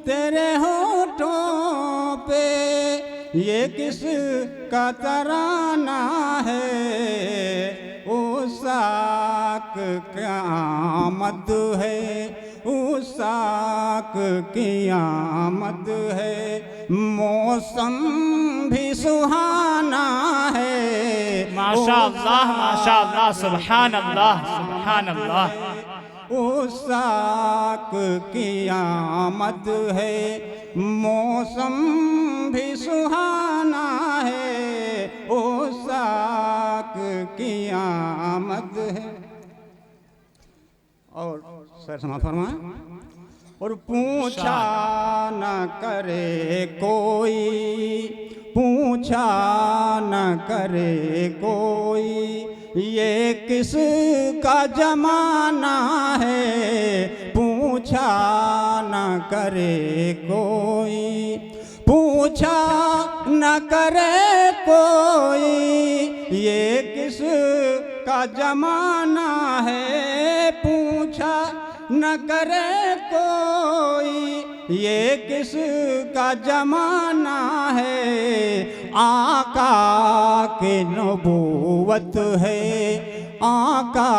तेरे होठों पे ये किस का तराना है। ओ साक क्या आमद है, ओ साक की आमद है। मौसम भी सुहाना है। माशाअल्लाह माशाअल्लाह, सुभान अल्लाह सुभान अल्लाह। ओ साक की आमद है, मौसम भी सुहाना है। ओ साक की आमद है। और सर समाप्त फरमाएं। और पूछा न करे कोई, पूछा न करे कोई ये किस का जमाना है। पूछा न करे कोई, पूछा न करे कोई ये किस का जमाना है। पूछा न करे कोई ये किस का जमाना है। आका की नबूवत है, आका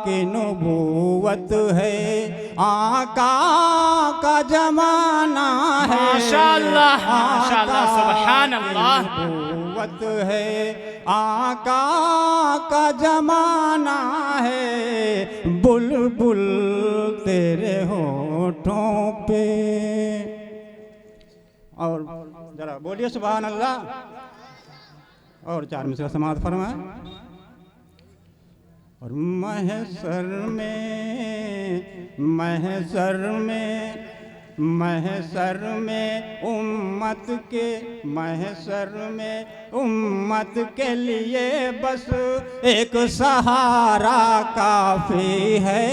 की नबूवत है। आका का जमाना है। माशाअल्लाह माशाअल्लाह, सुभान अल्लाह। नबूवत है, आका का जमाना है। बुलबुल तेरे होठों पे। और जरा बोलिए सुभान अल्लाह। और 4 मिसरा समाप्त फरमाए। और महशर में, महशर में, महशर में उम्मत के, महशर में उम्मत के लिए बस एक सहारा काफ़ी है।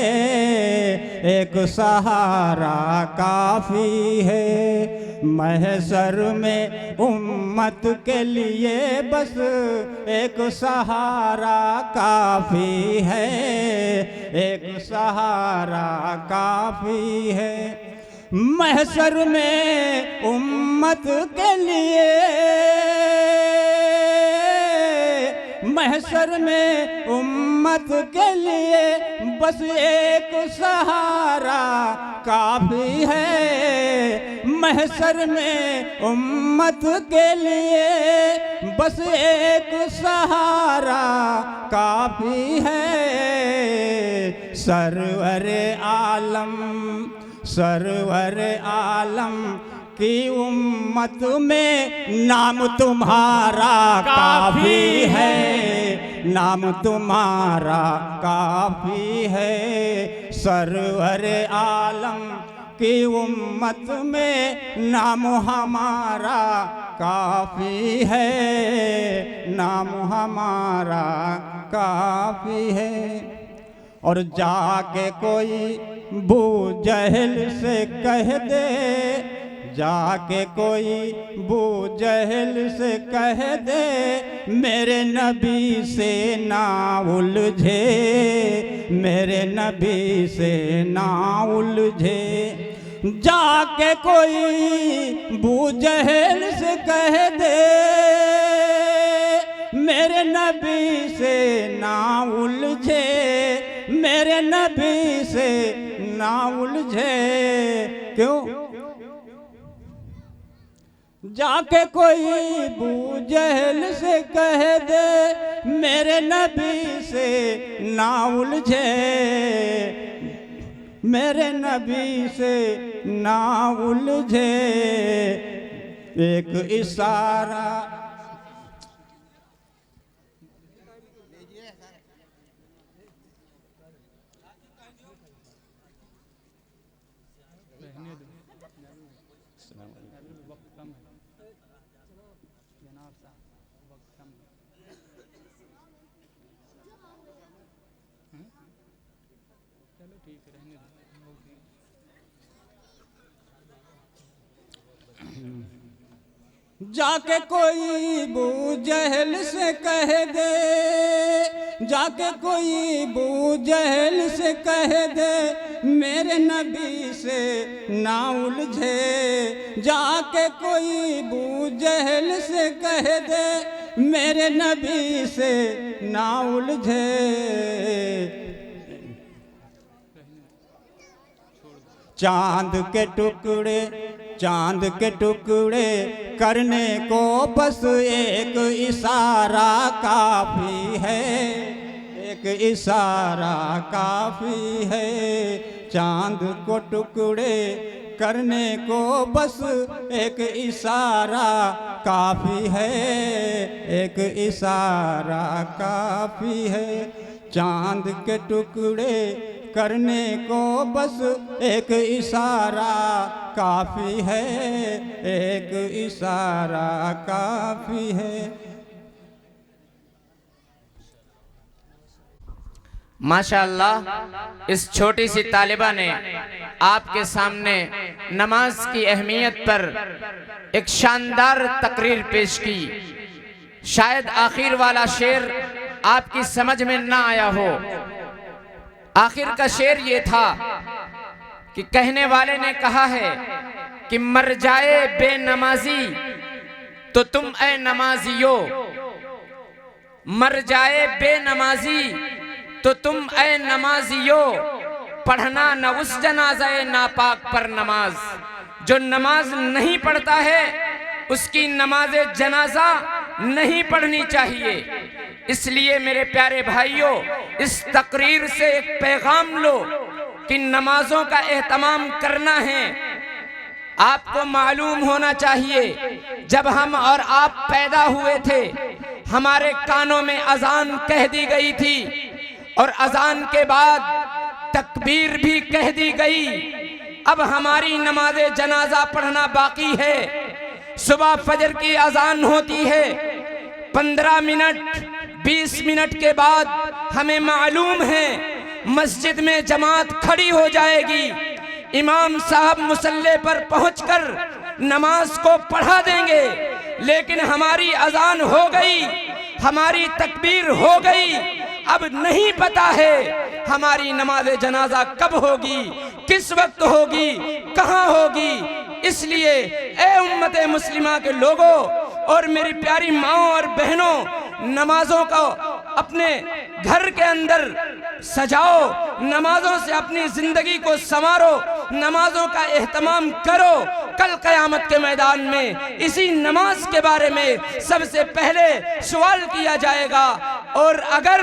एक सहारा काफ़ी है। महशर में उम्मत के लिए बस एक सहारा काफ़ी है। एक सहारा काफ़ी है। महशर में उम्मत के लिए, महशर में उम्मत के लिए बस एक सहारा काफ़ी है। महशर में उम्मत के लिए बस एक सहारा काफ़ी है। सरवर आलम, सरवर आलम की उम्मत में नाम तुम्हारा काफ़ी है। नाम तुम्हारा काफ़ी है। सरवर आलम की उम्मत में नाम हमारा काफ़ी है। नाम हमारा काफ़ी है। और जाके कोई बू जहल से कह दे, जाके कोई बू जहल से कह दे मेरे नबी से ना उलझे, मेरे नबी से ना उलझे। जाके कोई बू जहल से कह दे मेरे नबी से ना उलझे, मेरे नबी से ना उलझे। क्यों? जाके कोई बू जहल से कह दे मेरे नबी से ना उलझे, मेरे नबी से ना उलझे। एक इशारा, जाके कोई बू जहल से कह दे, जाके कोई बू जहल से कह दे मेरे नबी से ना उलझे। जाके कोई बू जहल से कह दे मेरे नबी से ना उलझे। चांद के टुकड़े, चांद के टुकड़े करने को बस एक इशारा काफ़ी है, एक इशारा काफ़ी है। चांद को टुकड़े करने को बस एक इशारा काफ़ी है, एक इशारा काफ़ी है। चांद के टुकड़े करने को बस एक इशारा काफ़ी है, एक इशारा काफ़ी है। माशाअल्लाह, इस छोटी सी तालिबा ने आपके सामने नमाज की अहमियत पर एक शानदार तकरीर पेश की। शायद आखिर वाला शेर आपकी समझ में ना आया हो। आखिर का शेर ये था कि कहने वाले ने कहा है कि मर जाए बेनमाजी तो तुम ऐ नमाजियो, मर जाए बेनमाजी तो तुम ऐ नमाजियो, पढ़ना न उस जनाज़े नापाक पर नमाज। जो नमाज नहीं पढ़ता है उसकी नमाज़े जनाजा नहीं पढ़नी चाहिए। इसलिए मेरे प्यारे भाइयों, इस तकरीर से एक पैगाम लो कि नमाजों का एहतमाम करना है। आपको मालूम होना चाहिए, जब हम और आप पैदा हुए थे हमारे कानों में अजान कह दी गई थी और अजान के बाद तकबीर भी कह दी गई। अब हमारी नमाज़े जनाजा पढ़ना बाकी है। सुबह फजर की अजान होती है, 15 मिनट 20 मिनट के बाद हमें मालूम है मस्जिद में जमात खड़ी हो जाएगी। इमाम साहब मुसल्ले पर पहुंचकर नमाज को पढ़ा देंगे, लेकिन हमारी अजान हो गई, हमारी तकबीर हो गई, अब नहीं पता है हमारी नमाज जनाजा कब होगी, किस वक्त होगी, कहाँ होगी। इसलिए ए उम्मते मुस्लिमा के लोगों और मेरी प्यारी माओं और बहनों, नमाजों को अपने घर के अंदर सजाओ, नमाजों से अपनी जिंदगी को संवारो, नमाजों का एहतमाम करो। कल क़यामत के मैदान में इसी नमाज के बारे में सबसे पहले सवाल किया जाएगा। और अगर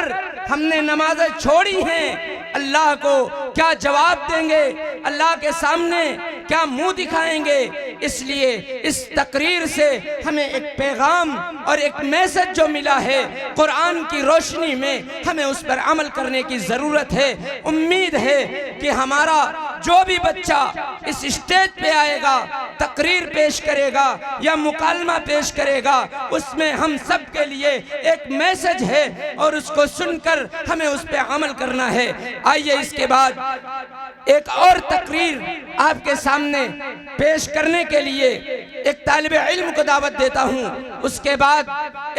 हमने नमाजें छोड़ी हैं, अल्लाह को क्या जवाब देंगे, अल्लाह के सामने क्या मुंह दिखाएंगे। इसलिए इस तकरीर से हमें एक पैगाम और एक मैसेज जो मिला है, कुरान की रोशनी में हमें उस पर अमल करने की ज़रूरत है। उम्मीद है कि हमारा जो भी बच्चा इस स्टेज पे आएगा, तकरीर पेश करेगा या मुकालमा पेश करेगा, उसमें हम सब के लिए एक मैसेज है और उसको सुनकर हमें उस पर अमल करना है। आइए इसके बाद एक और तकरीर आपके सामने पेश करने के लिए एक तालिबे इल्म को दावत देता हूँ। उसके बाद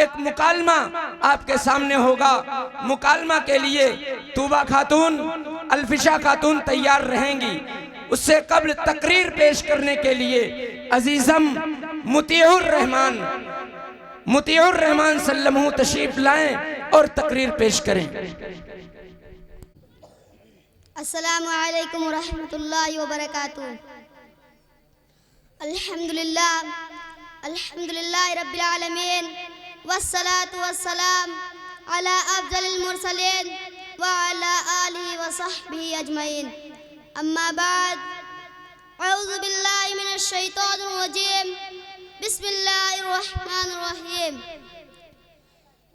एक मुकालमा आपके सामने होगा। मुकालमा के लिए तूबा खातून, अल्फिशा खातून तैयार रहेंगी। उससे कबल तकरीर पेश करने के लिए अजीजम मुतीउर रहमान सल्लमहु तशरीफ लाएं और तकरीर पेश करें। अस्सलामु अलैकुम व रहमतुल्लाहि व बरकातुहू। अल्हम्दुलिल्लाह रब्बिल आलमीन वस्सलातु वस्सलाम अला अफजलिल मुरसलीन व अला आलिहि व सहबिहि अजमईन। अम्मा बाद, अऊज़ु बिल्लाहि मिनश शैतानिर रजीम। बिस्मिल्लाहिर रहमानिर रहीम।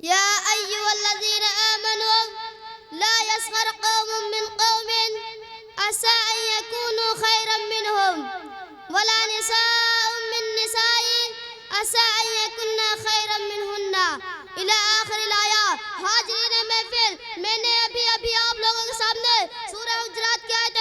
या अय्युहल्लज़ीना आमनू ला यस्खर कौमुम मिन कौमिन असा अन यकूनू खैरन मिनहुम वला निसाउम मिन निसाइन असा अन यकुन्ना खैरन मिनहुन्ना इला आखिरिल आया। हाज़रीन महफिल, मैंने अभी आप लोगों के सामने सूरह हुजरात की आयत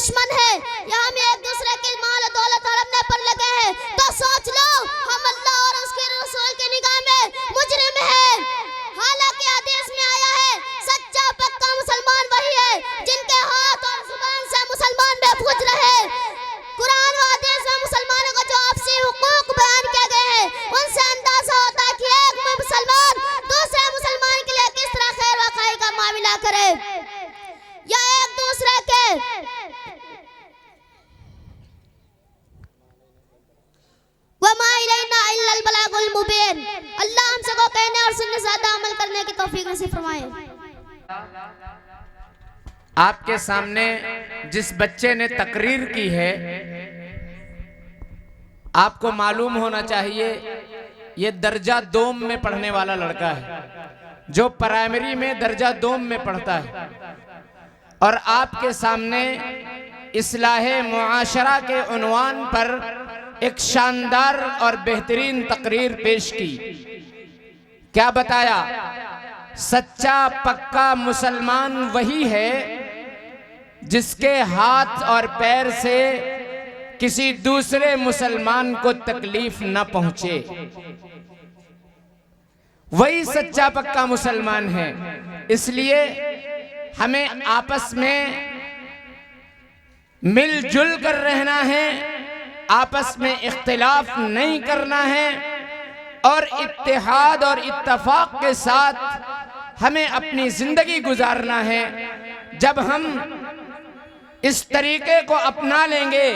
दुश्मन है, या हम एक दूसरे के माल दौलत हड़पने पर लगे हैं, तो सोच लो हम अल्लाह और उसके रसूल की निगाह में मुजरिम हैं। हालांकि हदीस में आया है सच्चा पक्का मुसलमान वही है जिनके हाथ और जुबान से मुसलमान महफूज रहे। कुरान और हदीस में मुसलमानों का जो आपसी हुकूक बयान किए गए हैं, उनसे अंदाजा होता है कि एक मुसलमान दूसरे मुसलमान के लिए किस तरह खैर वखाई का मामला करे, या एक दूसरे के वमा इलैना इल्लल बलागुल मुबीन। अल्लाह हम सबको कहने और सुनने से ज्यादा अमल करने की तौफीक नसीब फरमाए। आपके सामने जिस बच्चे ने तकरीर की है, आपको मालूम होना चाहिए ये दर्जा दोम में पढ़ने वाला लड़का है, जो प्राइमरी में दर्जा दोम में पढ़ता है, और आपके सामने इस्लाहे मुआशरा के उन्वान पर एक शानदार और बेहतरीन तकरीर पेश की। क्या बताया? सच्चा पक्का मुसलमान वही है जिसके हाथ और पैर से किसी दूसरे मुसलमान को तकलीफ न पहुंचे, वही सच्चा पक्का मुसलमान है। इसलिए हमें आपस में मिलजुल कर रहना है, आपस में इख्तिलाफ नहीं करना है, और इत्तेहाद और इत्तफाक के साथ हमें अपनी जिंदगी गुजारना है। जब हम इस तरीके को अपना लेंगे,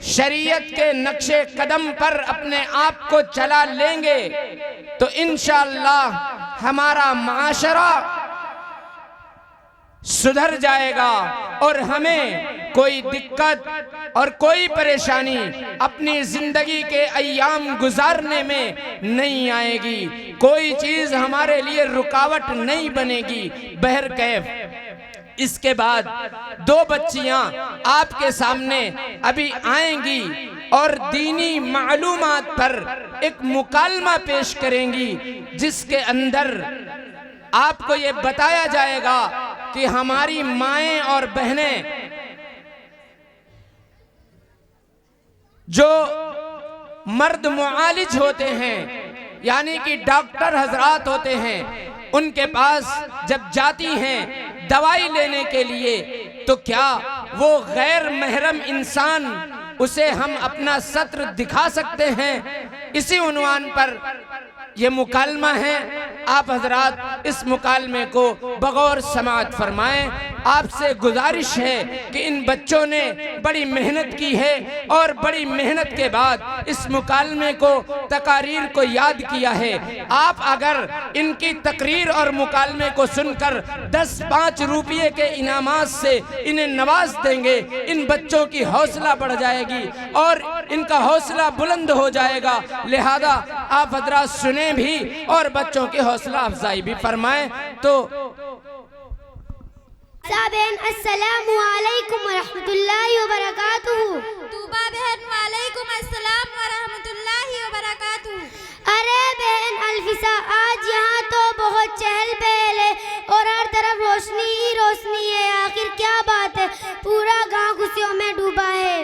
शरीयत के नक्शे कदम पर अपने आप को चला लेंगे, तो इंशाअल्लाह हमारा माशरा सुधर जाएगा और हमें कोई दिक्कत और कोई परेशानी अपनी जिंदगी के अय्याम गुजारने में नहीं आएगी। कोई चीज हमारे लिए रुकावट नहीं बनेगी। बहरकैफ इसके बाद दो बच्चियां आपके सामने अभी आएंगी और दीनी मालूमात पर एक मुकालमा पेश करेंगी, जिसके अंदर आपको ये बताया जाएगा कि हमारी माएं और बहनें जो मर्द मुआलिज होते हैं, यानी कि डॉक्टर हजरात होते हैं, उनके पास जब जाती हैं दवाई लेने के लिए, तो क्या वो गैर महरम इंसान उसे हम अपना सत्र दिखा सकते हैं? इसी उन्वान पर ये मुकालमा है। आप हजरात इस मुकालमे को बगौर समाअत फरमाएं। आपसे गुजारिश है कि इन बच्चों ने बड़ी मेहनत की है और बड़ी मेहनत के बाद इस मुकालमे को, तकारीर को याद किया है। आप अगर इनकी तकरीर और मुकालमे को सुनकर 10-5 रुपये के इनामात से इन्हें नवाज देंगे, इन बच्चों की हौसला बढ़ जाएगी और इनका हौसला बुलंद हो जाएगा। लिहाजा आप हजरात सुने भी और बच्चों की हौसला अफजाई भी फरमाएं। तो अस्सलामु अलैकुम व रहमतुल्लाहि व बरकातुहू। तूबा बहन वालेकुम अस्सलाम व रहमतुल्लाहि व बरकातुहू। अरे बहन अल्फिसा, आज यहाँ तो बहुत चहल पहल है और हर तरफ रोशनी ही रोशनी है। आखिर क्या बात है? पूरा गांव खुशियों में डूबा है।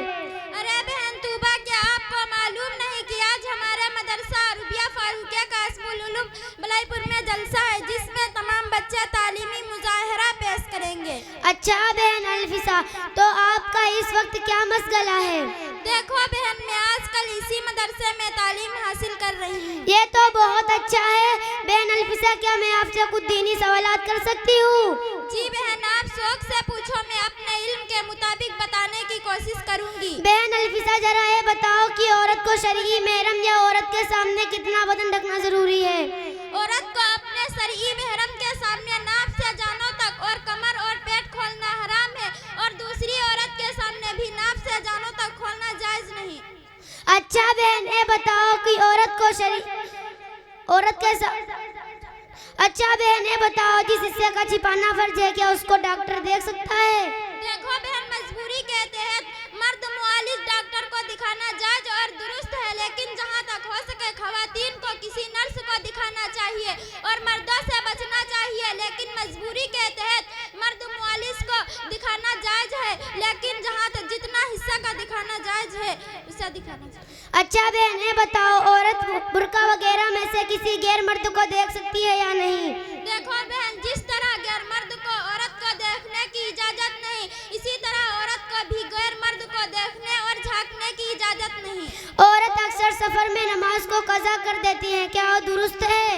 अरे बहन तूबा, क्या आपको मालूम नहीं कि आज हमारे मदरसा रुबिया फारूकिया कासिमुल उलूम बलाईपुर में जलसा है, जिसमें तमाम बच्चे तालीमी मुजाहरा पेश करेंगे। अच्छा बहन अल्फिसा, तो आपका इस वक्त क्या मसगला है? देखो बहन, मैं आजकल इसी मदरसे में तालीम हासिल कर रही हूँ। ये तो बहुत अच्छा है। बहन अल्फिसा, क्या मैं आपसे कुछ दीनी सवालात कर सकती हूँ? जी बहन, आप शौक से पूछो, मैं अपने इल्म के मुताबिक बताने की कोशिश करूँगी। बहन अल्फिसा, जरा ये बताओ कि औरत को शरई महरम या औरत के सामने कितना बदन ढकना जरूरी है? औरत को अपने शरई महरम के सामने नाक से जानों तक और कमर और पेट खोलना हराम है, और दूसरी औरत के सामने भी नाक से जानों तक खोलना जायज नहीं। अच्छा बहन, ये बताओ कि औरत को अच्छा बहन, ये बताओ जिस हिस्से का छिपाना फर्ज है, क्या उसको डॉक्टर देख सकता है? देखो बहन, मजबूरी के तहत मर्द मुआलिज डॉक्टर को दिखाना जायज और दुरुस्त है, लेकिन जहाँ तक हो सके खवातीन को किसी नर्स को दिखाना चाहिए और मर्दों से बचना चाहिए। लेकिन मजबूरी के तहत मर्द मुआलिज को दिखाना जायज है, लेकिन शीशा दिखाना चाहिए। अच्छा बहन बताओ, औरत बुर्का वगैरह में से किसी गैर मर्द को देख सकती है या नहीं? देखो बहन, जिस तरह गैर मर्द को औरत को देखने की इजाजत नहीं, इसी तरह औरत को भी गैर मर्द को देखने और झांकने की इजाजत नहीं। औरत अक्सर सफर में नमाज को कज़ा कर देती है, क्या वो दुरुस्त है?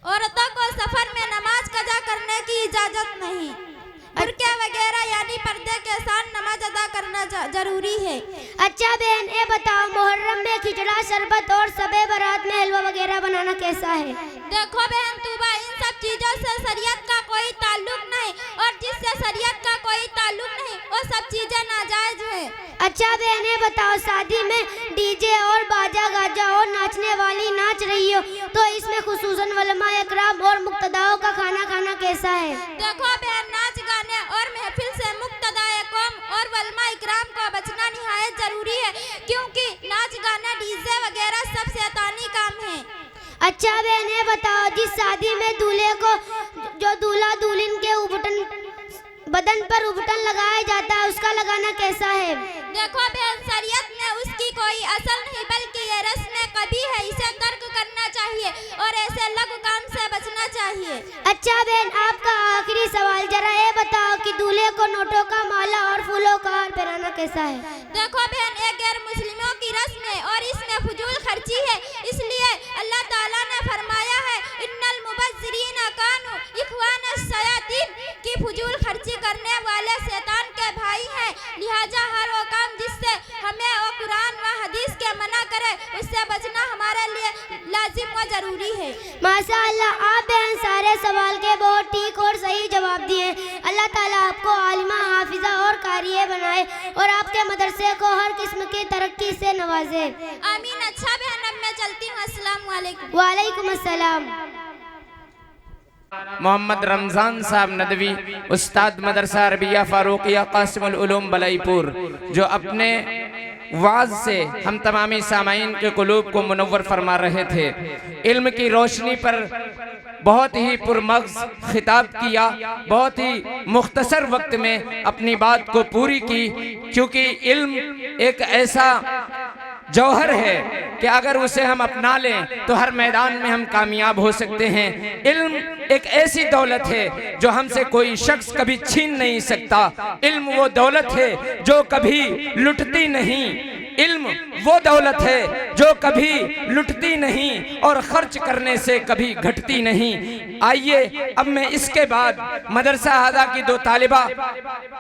औरतों को सफर में नमाज कज़ा करने की इजाजत नहीं। बुर्के वगैरह यानी पर्दे के साथ नमाज अदा करना जरूरी है। अच्छा बहन ये बताओ, मुहर्रम में खिचड़ा, शरबत और सबे बारात में हलवा वगैरह बनाना कैसा है? देखो बहन तूबा, इन सब चीजों से शरीयत का कोई ताल्लुक नहीं, और जिससे शरीयत का कोई ताल्लुक नहीं वो सब चीजें नाजायज है। अच्छा बहन ये बताओ, शादी में डीजे और बाजा गाजा और नाचने वाली नाच रही हो तो इसमें खुसूसन वलमा इकराम और मुक्तदाओं का खाना खाना कैसा है? देखो बहन, नाच गाने और महफिल से मुक्तदाए कौम और वलमा इकराम को बचना निहायत जरूरी है, क्योंकि नाच गाना डीजे वगैरह सब शैतानी काम है। अच्छा बहन ये बताओ, जिस शादी में दूल्हे को जो दूल्हा दुल्हन के बदन पर उबटन लगाया जाता है उसका लगाना कैसा है? देखो बहन, शरीयत में उसकी कोई असल नहीं बल्कि ये रस्म कभी है, इसे तर्क करना चाहिए और ऐसे लघु काम से बचना चाहिए। अच्छा बहन आपका आखिरी सवाल, जरा ये बताओ कि दूल्हे को नोटों का माला और फूलों का हार पहनाना कैसा है? देखो बहन, ये गैर मुस्लिमों की रस्म है और इसमें फजूल खर्ची है, इसलिए अल्लाह ताला ने फरमाया है इन्नल मुबज्जिरीन कानू इख्वान शयातीन की फजूल खर्ची करने वाले शैतान के भाई हैं। लिहाजा हर वो काम जिससे हमें वो कुरान व हदीस के मना करे उससे बचना हमारे लिए लाजिम व जरूरी है। माशाअल्लाह, आप बहन सारे सवाल के बहुत ठीक और सही जवाब दिए। अल्लाह ताला आपको आलिमा, हाफिजा और कारिये बनाए और आपके मदरसे को हर किस्म की तरक्की से नवाजे। आमीन। अच्छा बहन, अब मैं चलती हूँ। अस्सलाम वालेकुम। वालेकुम अस्सलाम। मोहम्मद रमज़ान साहब नदवी, उस्ताद मदरसा अरबिया फारूकिया कासिमुल उलूम बलईपुर, जो अपने वाज से हम तमामी सामाईन के कुलूब को मुनव्वर फरमा रहे थे। इल्म की रोशनी पर बहुत ही पुरमग़ज़ खिताब किया, बहुत ही मुख्तसर वक्त में अपनी बात को पूरी की, क्योंकि इल्म एक ऐसा जौहर है कि अगर उसे हम अपना लें तो हर मैदान में हम कामयाब हो सकते हैं। इल्म एक ऐसी दौलत है जो हमसे कोई शख्स कभी छीन नहीं सकता। इल्म वो दौलत है जो कभी लुटती नहीं, इल्म वो दौलत है जो कभी लुटती नहीं और खर्च करने से कभी घटती नहीं। आइए अब मैं इसके बाद मदरसा हादा की दो तालिबा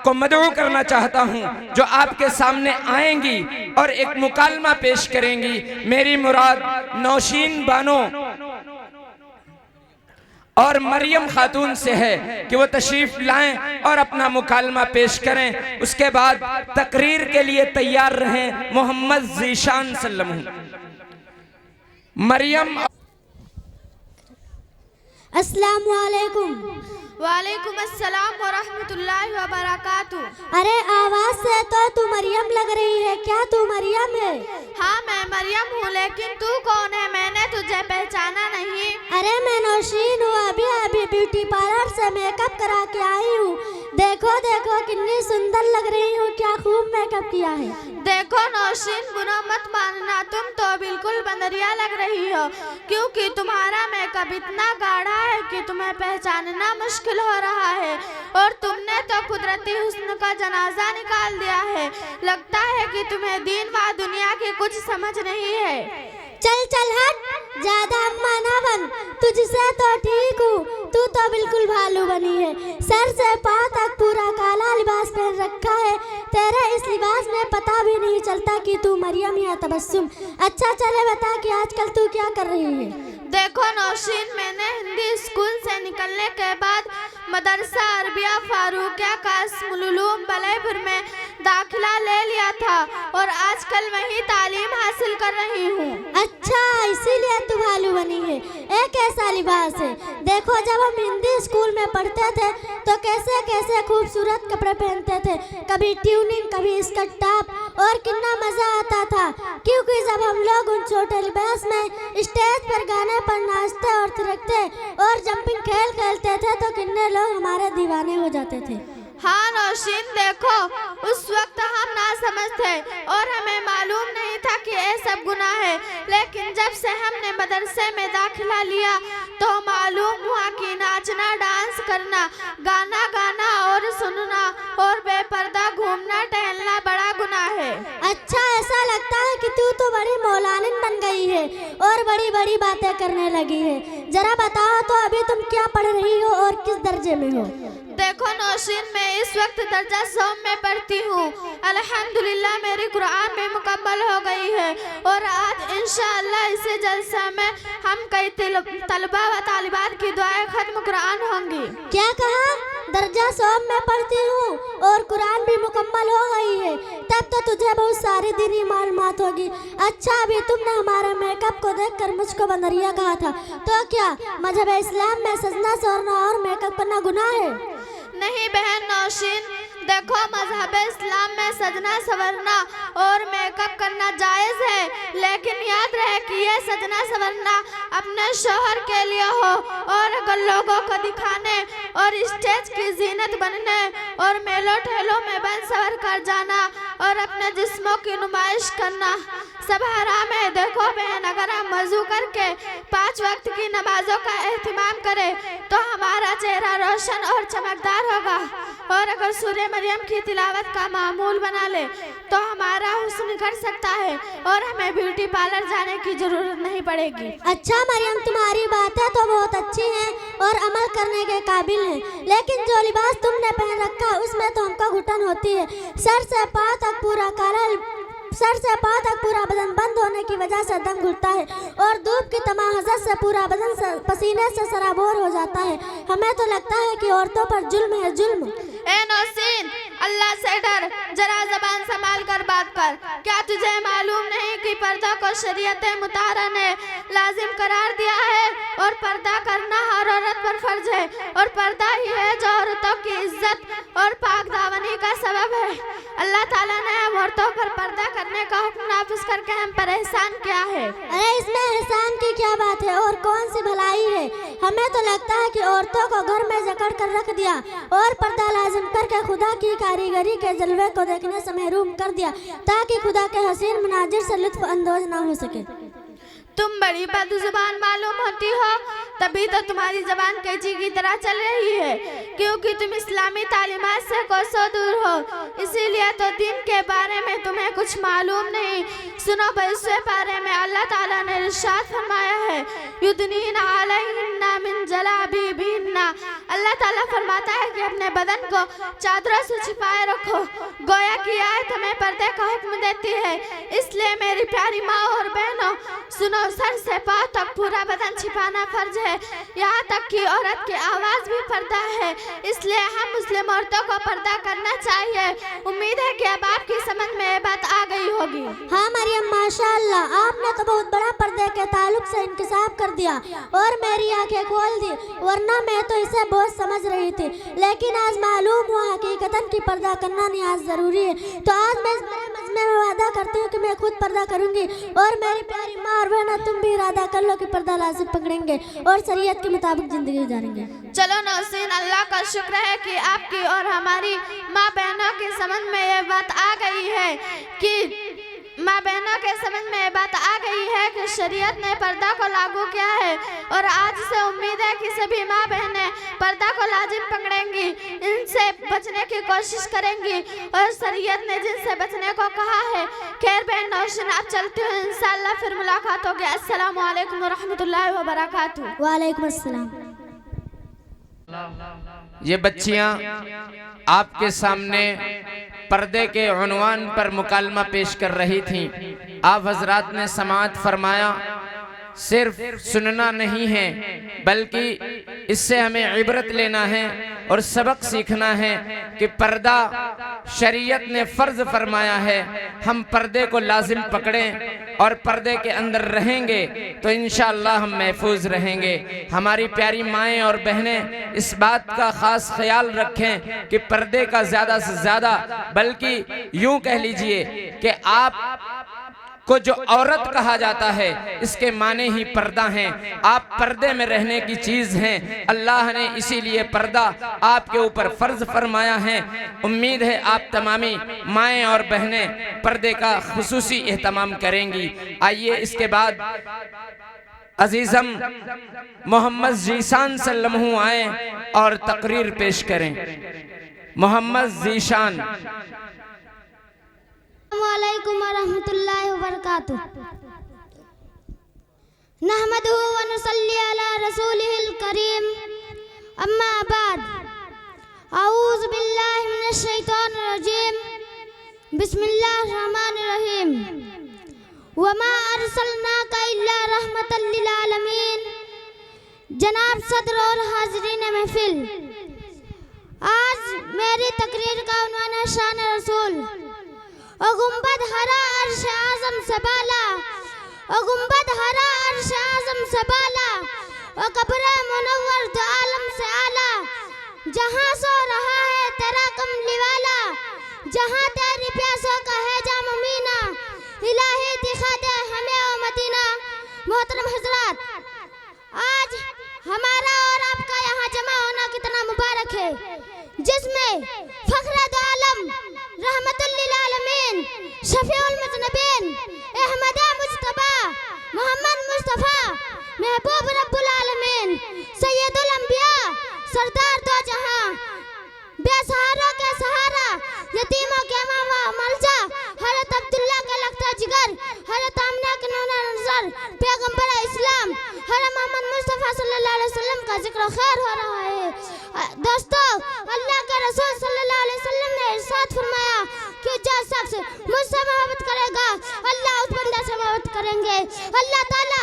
को मदऊ करना चाहता हूं जो आपके सामने आएंगी और एक मुकालमा पेश करेंगी। मेरी मुराद नौशीन बानो और मरियम खातून से है कि वो तशरीफ लाएं और अपना मुकालमा पेश करें। उसके बाद तकरीर के लिए तैयार रहें मोहम्मद ज़ीशान सल्लम। मरियम। अस्सलाम वालेकुम। वालेकुम अस्सलाम व रहमतुल्लाहि व बरकातुहू। अरे आवाज से तो तू मरियम लग रही है, क्या तू मरियम है? हाँ मैं मरियम हूँ, लेकिन तू कौन है? मैंने तुझे पहचाना नहीं। अरे मैं नौशीन हूँ, अभी ब्यूटी पार्लर से मेकअप करा के आई हूँ। देखो देखो कितनी सुंदर लग रही हूँ, क्या खूब मेकअप किया है। देखो नौशीन, बुरा मत मानना, तुम तो बिल्कुल बंदरिया लग रही हो, क्योंकि तुम्हारा मेकअप इतना गाढ़ा है कि तुम्हें पहचानना मुश्किल हो रहा है, और तुमने तो कुदरती हुस्न का जनाजा निकाल दिया है। लगता है कि तुम्हें दीन व दुनिया की कुछ समझ नहीं है। चल चल हट, ज्यादा अम्मा ना बन, तुझसे तो ठीक हूँ, तू तो बिल्कुल भालू बनी है। सर से पाँव तक पूरा काला लिबास पहन रखा है, तेरे इस लिबास में पता भी नहीं चलता कि तू मरियम या तबस्सुम। अच्छा चले बता कि आजकल तू क्या कर रही है? देखो नौशीन, मैंने हिंदी स्कूल से निकलने के बाद मदरसा अरबिया फारूकिया कासिमुल उलूम बलईपुर में दाखिला ले लिया था और आजकल वही तालीम हासिल कर रही हूँ। अच्छा इसीलिए तू भालू बनी है। एक कैसा लिबास है। देखो जब हम हिंदी स्कूल में पढ़ते थे तो कैसे कैसे खूबसूरत कपड़े पहनते थे, कभी ट्यूनिंग कभी स्कर्ट टॉप, और कितना मजा आता था, क्योंकि जब हम लोग उन छोटे लिबास में स्टेज पर गाने पर नाचते और थिरकते और जंपिंग खेल खेलते थे तो कितने लोग हमारे दीवाने हो जाते थे। हाँ नौशीन, देखो उस वक्त हम ना समझ थे और हमें मालूम नहीं था कि ये सब गुनाह है, लेकिन जब से हमने मदरसे में दाखिला लिया तो मालूम हुआ कि नाचना, डांस करना, गाना गाना और सुनना और बेपर्दा घूमना टहलना बड़ा गुनाह है। अच्छा, ऐसा लगता है कि तू तो बड़ी मौलानिन बन गई है और बड़ी बड़ी बातें करने लगी है। जरा बताओ तो अभी तुम क्या पढ़ रही हो और किस दर्जे में हो? देखो नौशीन, मैं इस वक्त दर्जा 100 में पढ़ती हूँ। अल्हम्दुलिल्लाह मेरी कुरान में मुकम्मल हो गई है और आज इंशाअल्लाह इसी जलसा में हम कई तलबा व तालिबात की दुआएं खत्म कुरान होंगी। क्या कहा? दर्जा 100 में पढ़ती हूँ और कुरान भी मुकम्मल हो गई है, तब तो तुझे बहुत सारी दीनी मालूमात होगी। अच्छा, अभी तुमने हमारे मेकअप को देखकर मुझको बंदरिया कहा था, तो क्या मजहब इस्लाम में सजना सवरना और मेकअप करना गुनाह है? नहीं बहन नौशीन, देखो मजहब इस्लाम में सजना सवरना और मेकअप करना जायज़ है, लेकिन याद रहे कि ये सजना सवरना अपने शोहर के लिए हो और अगर लोगों को दिखाने और स्टेज की जीनत बनने और मेलों ठेलों में बन सवर कर जाना और अपने जिस्मों की नुमाइश करना सब हराम है। देखो बहन, अगर हम वज़ू करके 5 वक्त की नमाजों का एहतिमाम करें तो हमारा चेहरा रोशन और चमकदार होगा, और अगर सूरह मरियम की तिलावत का मामूल बना ले तो हमारा हुस्न निखर सकता है और हमें ब्यूटी पार्लर जाने की जरूरत नहीं पड़ेगी। अच्छा मरियम, तुम्हारी बातें तो बहुत अच्छी हैं और अमल करने के काबिल हैं, लेकिन जो लिबास तुमने पहन रखा है उसमें तो हमको घुटन होती है। सर से पाँव तक पूरा बदन बंद होने की वजह से दम घुटता है और धूप की तमाहजत से पूरा बदन पसीने से सराबोर हो जाता है। हमें तो लगता है कि औरतों पर जुल्म है, जुल्म। ए नौशीन, अल्लाह से डर, जरा जबान संभाल कर बात कर। क्या तुझे मालूम नहीं कि पर्दा को शरीयत मुताहरा ने लाजिम करार दिया है और पर्दा करना हर औरत पर फर्ज है, और पर्दा ही है जो औरतों की इज्जत और पाक दावनी का सबब है। अल्लाह ताला ने हम औरतों पर पर्दा करने का हुक्म नाफिज करके हम पर एहसान किया है। अरे इसमें एहसान की क्या बात है और कौन सी भलाई है? हमें तो लगता है कि औरतों को घर में जकड़ कर रख दिया और पर्दा लाजिम करके खुदा की कारीगरी के जलवे को देखने से महरूम कर दिया ताकि खुदा के हसीन मनाजिर से लुत्फ अंदोज ना हो सके। तुम बड़ी बदजुबान मालूम होती हो, तभी तो तुम्हारी जबान कैंची की तरह चल रही है, क्योंकि तुम इस्लामी तालीमात से कोसों दूर हो, इसीलिए तो दिन के बारे में तुम्हें कुछ मालूम नहीं। सुनो, 22वें पारे में अल्लाह ताला ने इरशाद फरमाया है, युदनीना अलैहिन्ना मिन जलाबिबिन्ना। अल्लाह ताला फरमाता है कि अपने बदन को चादरों से छिपाए रखो। गोया की आयत हमें पर्दे का हुक्म देती है, इसलिए मेरी प्यारी माँ और बहनों सुनो, सर से पाँव तक पूरा बदन छिपाना फर्ज है, यहाँ तक कि औरत की आवाज़ भी पर्दा है, इसलिए हम मुस्लिम औरतों को पर्दा करना चाहिए। उम्मीद है कि अब आपकी समझ में ये बात आ गई होगी। हाँ मरियम, माशाअल्लाह, आपने तो बहुत बड़ा पर्दे के ताल्लुक से इंकिशाफ कर दिया और मेरी आंखें खोल दी, वरना मैं तो इसे बहुत समझ रही थी, लेकिन आज मालूम हुआ हकीकतन की पर्दा करना निहायत ज़रूरी है। तो आज मैं इस बड़े मजमे में वादा करती हूँ कि मैं खुद पर्दा करूँगी और मेरी प्यारी माँ और बहना तुम भी इरादा कर लो कि पर्दा लाजिम पकड़ेंगे और शरीयत के मुताबिक जिंदगी गुजारेंगे। चलो नौशीन, अल्लाह का शुक्र है कि आपकी और हमारी माँ बहनों की समझ में ये बात आ गई है कि शरीयत ने पर्दा को लागू किया है, और आज से उम्मीद है कि सभी माँ बहनें पर्दा को लाजिम पकड़ेंगी, इनसे बचने की कोशिश करेंगी और शरीयत ने जिनसे बचने को कहा है। खैर बहन नौशीन, आप चलते हो, इंशाअल्लाह फिर मुलाकात होगी। अस्सलामु अलैकुम व रहमतुल्लाहि व बरकातुहू। वालेकुम अस्सलाम। ये बच्चियां आपके सामने पर्दे के उन्वान पर मुकालमा पेश कर रही थीं। आप हजरात ने समाअत फरमाया, सिर्फ सुनना नहीं है बल्कि इससे हमें इबरत लेना है और सबक सीखना है कि पर्दा शरीयत ने फर्ज फरमाया है। हम पर्दे को लाजिम पकड़ें और पर्दे के अंदर रहेंगे तो इंशाअल्लाह हम महफूज रहेंगे। हमारी प्यारी माएँ और बहनें इस बात का ख़ास ख्याल रखें कि पर्दे का ज़्यादा से ज़्यादा, बल्कि यूँ कह लीजिए कि आप को जो औरत कहा जाता है इसके माने ही पर्दा हैं। आप पर्दे में रहने की चीज हैं। अल्लाह ने इसीलिए पर्दा आपके ऊपर फर्ज फरमाया है। उम्मीद है आप तमामी माएँ और बहनें पर्दे का खुसूसी एहतमाम करेंगी। आइए इसके बाद अजीजम मोहम्मद जीशान सल्लल्लाहु आए और तकरीर पेश करें। मोहम्मद जीशान। अस्सलामुअलैकुम वरहमतुल्लाहि वबरकातुह। नहमदुहु व नुसल्ली अला रसूलिहिल करीम। अम्मा बाद। औज़ु बिल्लाहि मिनश शैतानिर रजीम। बिस्मिल्लाहिर रहमानिर रहीम। वमा अरसलनाका इल्ला रहमतल लिल आलमीन। जनाब सदर और हाज़रीन महफिल, आज मेरी तकरीर का उन्वान है शान रसूल। ओ गुंबद हरा अर्श आज़म से बाला, ओ गुंबद हरा अर्श आज़म से बाला, ओ कब्र मुनव्वर दो आलम से आला। जहाँ सो रहा है तेरा कमली वाला, जहाँ तेरी प्यासों का है जाम मीना। इलाही दिखा दे हमें ओ मदीना। मोहतरम हजरात, आज हमारा और आपका यहाँ जमा होना कितना मुबारक है, जिसमें फख्र दो आलम रहमतुल लिल आलमीन शफीउल मुज़नबीन अहमद मुज्तबा मोहम्मद मुस्तफ़ा महबूब रब्बुल आलमीन सैयदुल अंबिया सरदार दो जहां बेसहारों के सहारा यतीमों के मावा मलजा हज़रत अब्दुल्ला के लगता जिगर हज़रत आमिना के नून नज़र पैगंबर इस्लाम हज़रत मोहम्मद मुस्तफ़ा सल्लल्लाहु अलैहि वसल्लम का जिक्र खैर हो रहा है। दोस्तों, अल्लाह के रसूल सल्लल्लाहु अलैहि वसल्लम ने इरशाद फरमाया कि जो शख्स मुझसे मोहब्बत करेगा अल्लाह उस बंदे से मोहब्बत करेंगे। अल्लाह ताला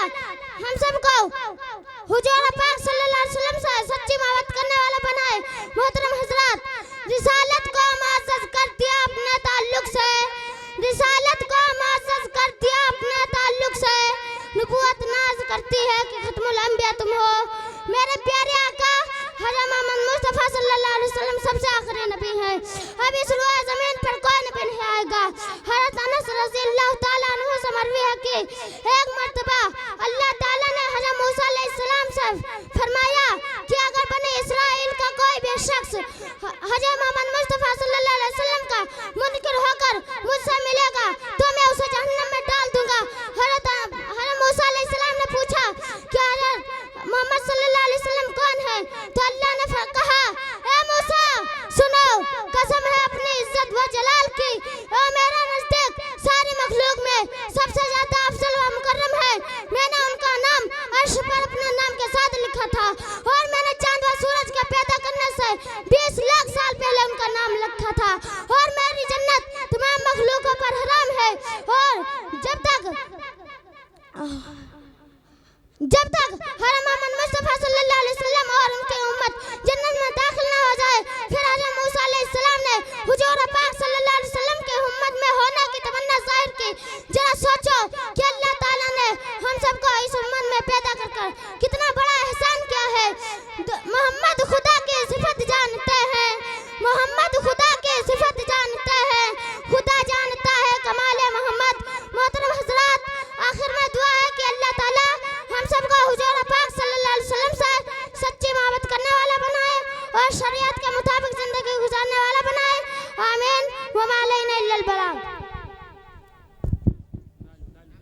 हम सबको हुजूर पाक सल्लल्लाहु अलैहि वसल्लम से सच्ची मोहब्बत करने वाला बनाए। मोहतरम हजरात, रिसालत को मुअज़्ज़ज़ कर दिया अपने ताल्लुक से, रिसालत को मुअज़्ज़ज़ कर दिया अपने ताल्लुक से। नबूवत नाज करती है कि खत्मुल अंबिया तुम हो। मेरे प्यारे आका हज़रत मोहम्मद मुस्तफ़ा सल्लल्लाहु अलैहि वसल्लम सबसे आखिरी नबी हैं। अब इस रुए ज़मीन पर कोई नबी नहीं आएगा। हज़रत अनस रज़ियल्लाहु ताला अन्हु से मरवी है कि एक मर्तबा अल्लाह ताला ने हज़रत मूसा अलैहिस्सलाम से फरमाया कि अगर बने इस्राइल का